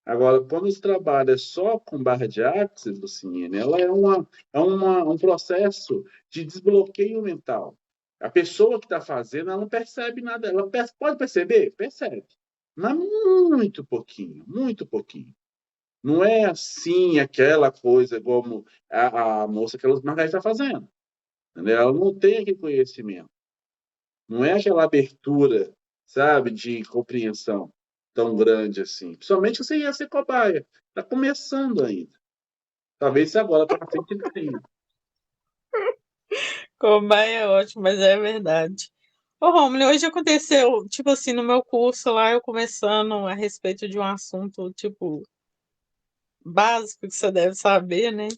Agora, quando se trabalha só com barra de Axis, Luciene, ela é um processo de desbloqueio mental. A pessoa que está fazendo, ela não percebe nada. Ela pode perceber? Percebe. Mas muito pouquinho, muito pouquinho. Não é assim aquela coisa como a moça que a Margarida está fazendo. entendeu? Ela não tem aquele conhecimento. Não é aquela abertura, sabe, de compreensão tão grande assim. Principalmente você ia ser cobaia. Está começando ainda. Talvez agora para frente tenha. Cobaia é ótimo, mas é verdade. Ô, Romulo, hoje aconteceu, tipo assim, no meu curso lá, eu conversando a respeito de um assunto, tipo, básico que você deve saber, né?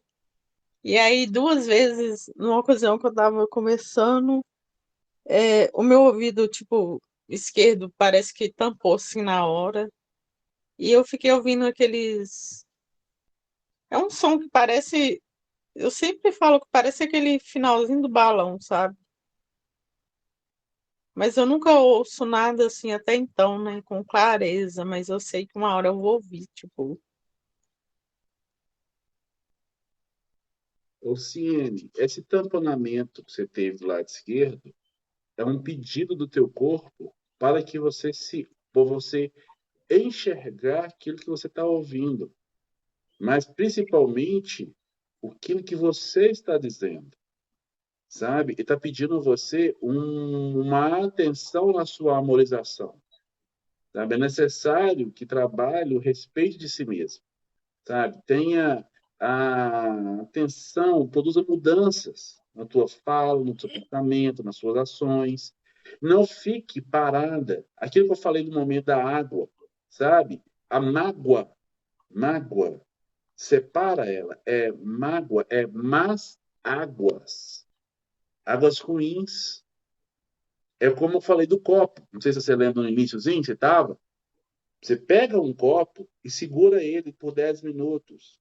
E aí, 2 vezes, numa ocasião que eu tava conversando, o meu ouvido, tipo, esquerdo parece que tampou assim na hora. E eu fiquei ouvindo aqueles. É um som que parece. Eu sempre falo que parece aquele finalzinho do balão, sabe? Mas eu nunca ouço nada assim até então, né? Com clareza, mas eu sei que uma hora eu vou ouvir, tipo. Ô, Ciene, esse tamponamento que você teve do lado esquerdo é um pedido do teu corpo para que para você enxergar aquilo que você está ouvindo, mas principalmente aquilo que você está dizendo, sabe? E está pedindo a você uma atenção na sua amorização, sabe? É necessário que trabalhe o respeito de si mesmo, sabe? Tenha a atenção, produza mudanças na tua fala, no teu pensamento, nas suas ações. Não fique parada. Aquilo que eu falei no momento da água, sabe? A mágoa, separa ela. É mágoa, é más águas. Águas ruins. É como eu falei do copo. Não sei se você lembra no iníciozinho, você estava. Você pega um copo e segura ele por 10 minutos.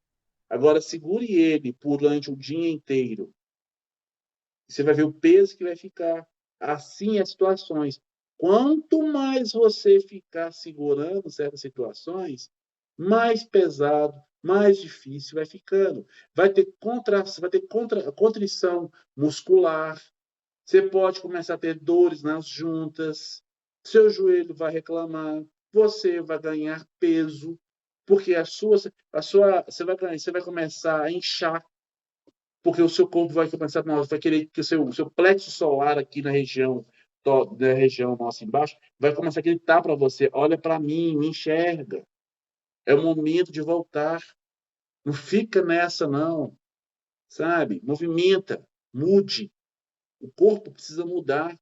Agora, segure ele durante o dia inteiro. Você vai ver o peso que vai ficar. Assim as situações. Quanto mais você ficar segurando certas situações, mais pesado, mais difícil vai ficando. Vai ter contrição muscular. Você pode começar a ter dores nas juntas. Seu joelho vai reclamar. Você vai ganhar peso, porque você vai começar a inchar, porque o seu corpo vai começar, vai querer que o seu plexo solar aqui na região nossa embaixo, vai começar a gritar para você: olha para mim, me enxerga. É o momento de voltar. Não fica nessa, não. Sabe? Movimenta, mude. O corpo precisa mudar.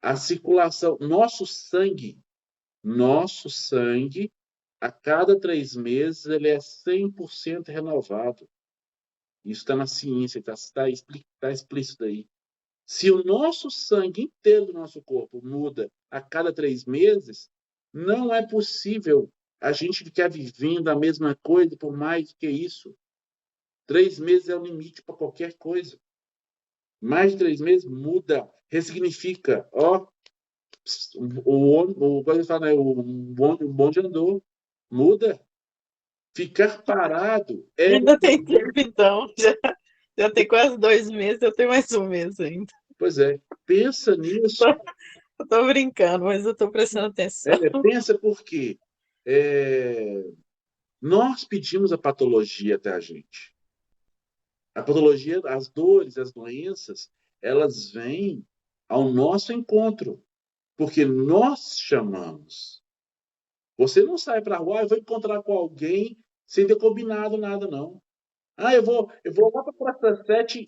A circulação, nosso sangue, a cada 3 meses, ele é 100% renovado. Isso está na ciência, está explícito aí. Se o nosso sangue inteiro do nosso corpo muda a cada 3 meses, não é possível a gente ficar vivendo a mesma coisa por mais do que isso. 3 meses é o limite para qualquer coisa. Mais de 3 meses muda, ressignifica. Ó, o bonde andou, muda. Ficar parado é. Ainda tem tempo, então. Já tem quase 2 meses, eu tenho mais um mês ainda. Pois é, pensa nisso. Eu tô brincando, mas eu tô prestando atenção. Pensa porque nós pedimos a patologia até a gente. A patologia, as dores, as doenças, elas vêm ao nosso encontro, porque nós chamamos. Você não sai para a rua, eu vou encontrar com alguém sem ter combinado nada, não. Eu vou lá para a Praça 7,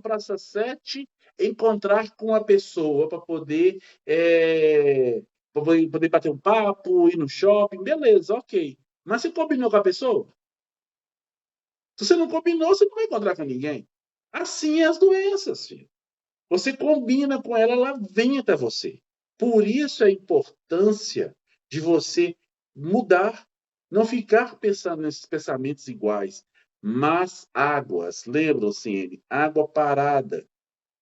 Praça 7 encontrar com a pessoa para poder bater um papo, ir no shopping, beleza, ok. Mas você combinou com a pessoa? Se você não combinou, você não vai encontrar com ninguém. Assim é as doenças, filho. Você combina com ela, ela vem até você. Por isso a importância de você mudar, não ficar pensando nesses pensamentos iguais. Mas águas, lembram-se, água parada,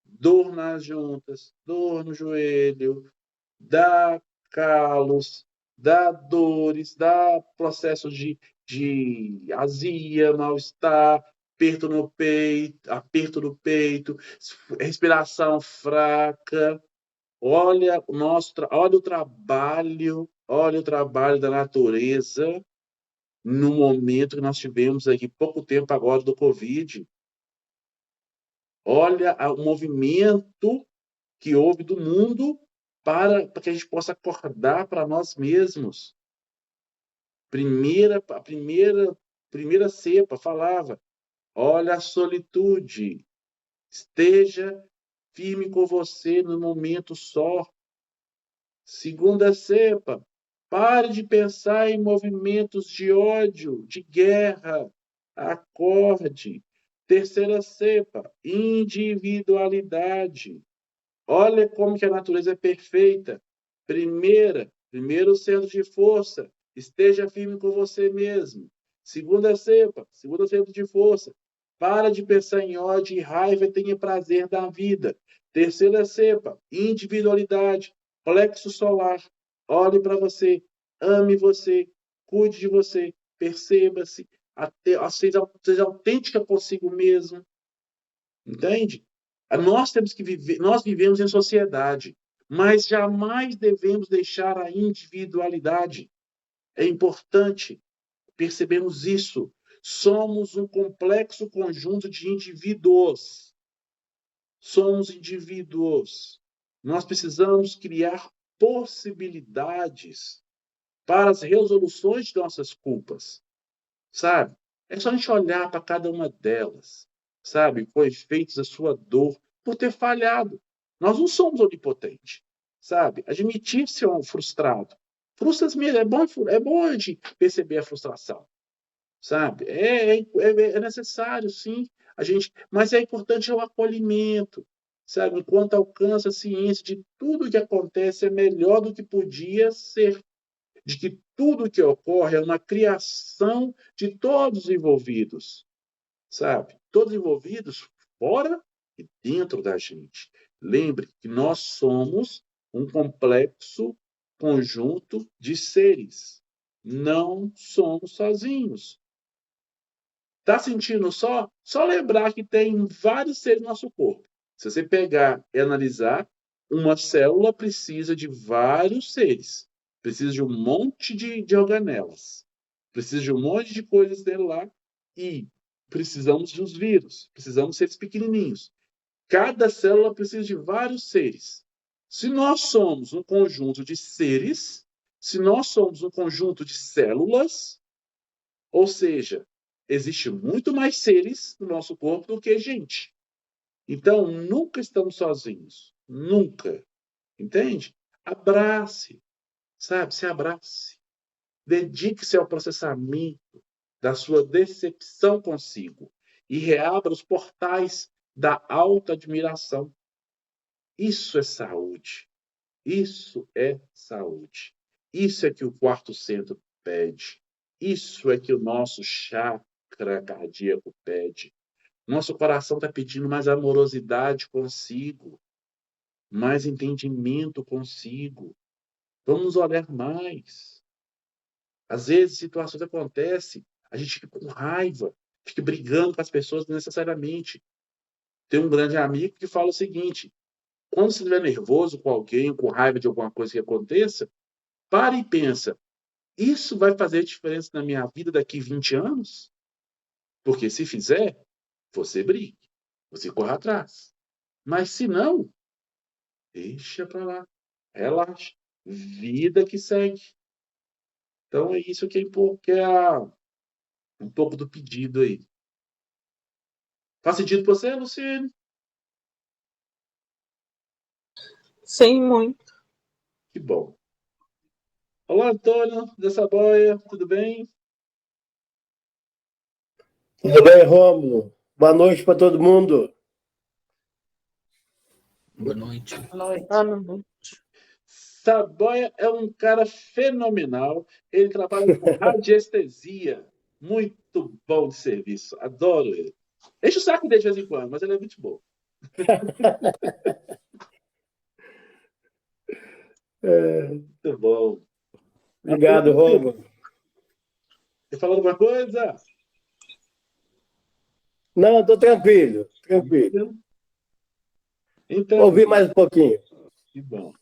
dor nas juntas, dor no joelho, dá calos, dá dores, dá processo de azia, mal-estar, aperto no peito, respiração fraca. Olha o trabalho da natureza no momento que nós tivemos aqui pouco tempo agora do Covid. Olha o movimento que houve do mundo para que a gente possa acordar para nós mesmos. A primeira cepa falava: olha a solitude, esteja firme com você no momento só. Segunda cepa: pare de pensar em movimentos de ódio, de guerra, acorde. Terceira cepa: individualidade. Olha como que a natureza é perfeita. Primeiro centro de força, esteja firme com você mesmo. Segunda cepa, segundo centro de força, para de pensar em ódio e raiva e tenha prazer na vida. Terceira cepa, individualidade, plexo solar. Olhe para você, ame você, cuide de você, perceba-se, seja autêntica consigo mesmo. Entende? Nós temos que viver, nós vivemos em sociedade, mas jamais devemos deixar a individualidade. É importante percebermos isso. Somos um complexo conjunto de indivíduos. Somos indivíduos. Nós precisamos criar possibilidades para as resoluções de nossas culpas. Sabe? É só a gente olhar para cada uma delas. Sabe, com efeitos da sua dor, por ter falhado. Nós não somos onipotentes, sabe? Admitir ser um frustrado. Frustra-se mesmo, é bom a gente perceber a frustração, sabe? É necessário, sim, mas é importante o acolhimento, sabe? Enquanto alcança a ciência de tudo que acontece é melhor do que podia ser, de que tudo que ocorre é uma criação de todos os envolvidos. Sabe? Todos envolvidos fora e dentro da gente. Lembre que nós somos um complexo conjunto de seres. Não somos sozinhos. Está sentindo só? Só lembrar que tem vários seres no nosso corpo. Se você pegar e analisar, uma célula precisa de vários seres. Precisa de um monte de organelas. Precisa de um monte de coisas dele lá. E precisamos de uns vírus, precisamos de seres pequenininhos. Cada célula precisa de vários seres. Se nós somos um conjunto de seres, se nós somos um conjunto de células, ou seja, existe muito mais seres no nosso corpo do que gente. Então, nunca estamos sozinhos. Nunca. Entende? Abrace. Sabe? Se abrace. Dedique-se ao processamento da sua decepção consigo e reabra os portais da autoadmiração. Isso é saúde. Isso é saúde. Isso é que o quarto centro pede. Isso é que o nosso chakra cardíaco pede. Nosso coração está pedindo mais amorosidade consigo, mais entendimento consigo. Vamos olhar mais. Às vezes, situações acontecem, a gente fica com raiva, fica brigando com as pessoas desnecessariamente. Tem um grande amigo que fala o seguinte: quando você estiver nervoso com alguém, com raiva de alguma coisa que aconteça, pare e pensa, isso vai fazer diferença na minha vida daqui 20 anos? Porque se fizer, você brigue, você corra atrás. Mas se não, deixa para lá, relaxa, vida que segue. Então é isso que é um pouco do pedido aí. Faz sentido para você, Luciene? Sim, muito. Que bom. Olá, Antônio, dessa boia, tudo bem? Tudo bem, Rômulo? Boa noite para todo mundo. Boa noite. Boa noite. Saboia é um cara fenomenal. Ele trabalha com radiestesia. Muito bom de serviço. Adoro ele. Enche o saco dele de vez em quando, mas ele é muito bom. Muito bom. Obrigado, Rômulo. Você falou alguma coisa? Não, estou tranquilo, tranquilo. Então, Vou ouvir mais um pouquinho. Que bom.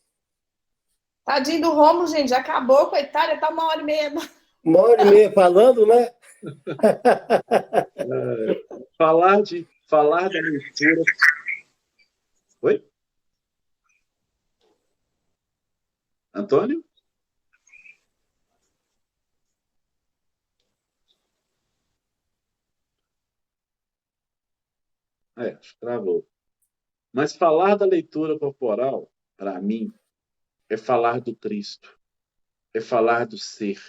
Tadinho do Rômulo, gente, já acabou, coitado, ele tá 1h30. 1h30 falando, né? Falar falar da leitura... Oi? Antônio? Acho que travou. Mas falar da leitura corporal, para mim, é falar do Cristo, é falar do ser,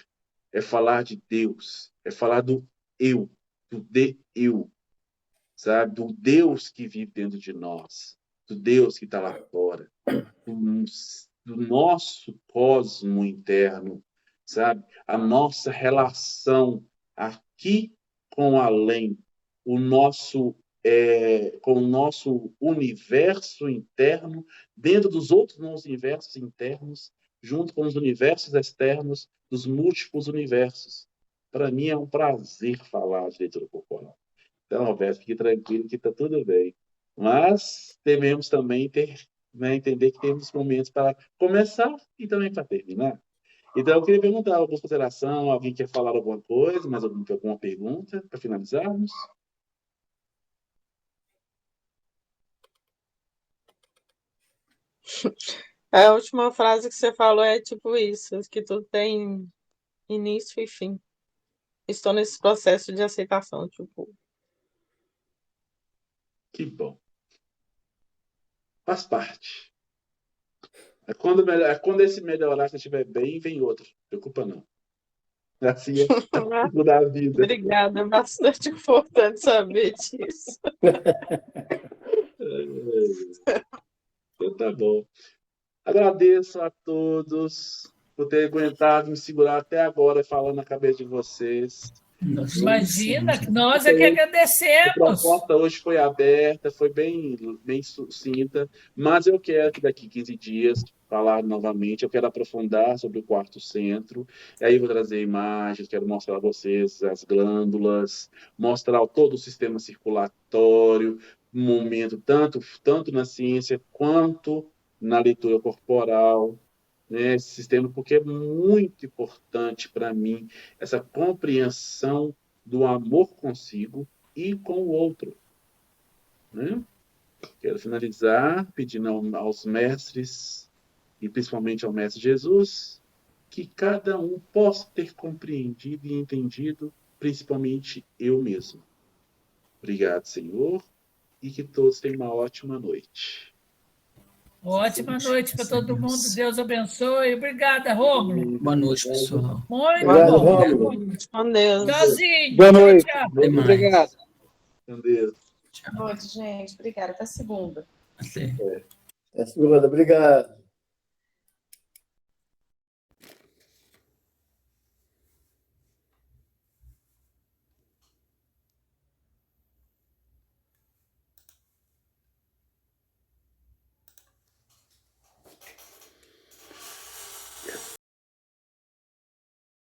é falar de Deus, é falar do eu, eu, sabe? Do Deus que vive dentro de nós, do Deus que está lá fora, do nosso cosmo interno, sabe? A nossa relação aqui com o além, com o nosso universo interno, dentro dos outros universos internos, junto com os universos externos, dos múltiplos universos. Para mim é um prazer falar de leitura corporal. Então, Roberto, fique tranquilo que está tudo bem. Mas devemos também entender que temos momentos para começar e também para terminar. Então, eu queria perguntar alguma consideração, alguém quer falar alguma coisa, mais alguma pergunta para finalizarmos? A última frase que você falou é tipo isso, que tudo tem início e fim. Estou nesse processo de aceitação, tipo. Que bom. Faz parte. Quando esse melhorar, se estiver bem, vem outro. Não preocupa não. Assim é mudar a vida. Obrigada, é bastante importante saber disso. Então tá bom. Agradeço a todos por ter aguentado me segurar até agora falando na cabeça de vocês. Imagina, nós é que agradecemos. A proposta hoje foi aberta, foi bem sucinta, mas eu quero que daqui 15 dias falar novamente, eu quero aprofundar sobre o quarto centro, e aí vou trazer imagens, quero mostrar a vocês as glândulas, mostrar todo o sistema circulatório, momento, tanto na ciência quanto na leitura corporal, né, esse sistema, porque é muito importante para mim essa compreensão do amor consigo e com o outro. Né? Quero finalizar pedindo aos mestres, e principalmente ao Mestre Jesus, que cada um possa ter compreendido e entendido, principalmente eu mesmo. Obrigado, Senhor, e que todos tenham uma ótima noite. Ótima noite para todo mundo. Deus abençoe. Obrigada, Rômulo. Boa noite, pessoal. Muito Obrigado, bom. Rômulo. Com Deus. Tchauzinho. Boa noite. Tchau. Até mais. Obrigado. Com Deus. Boa noite, gente. Obrigada. Até segunda. Até. É segunda. Obrigado.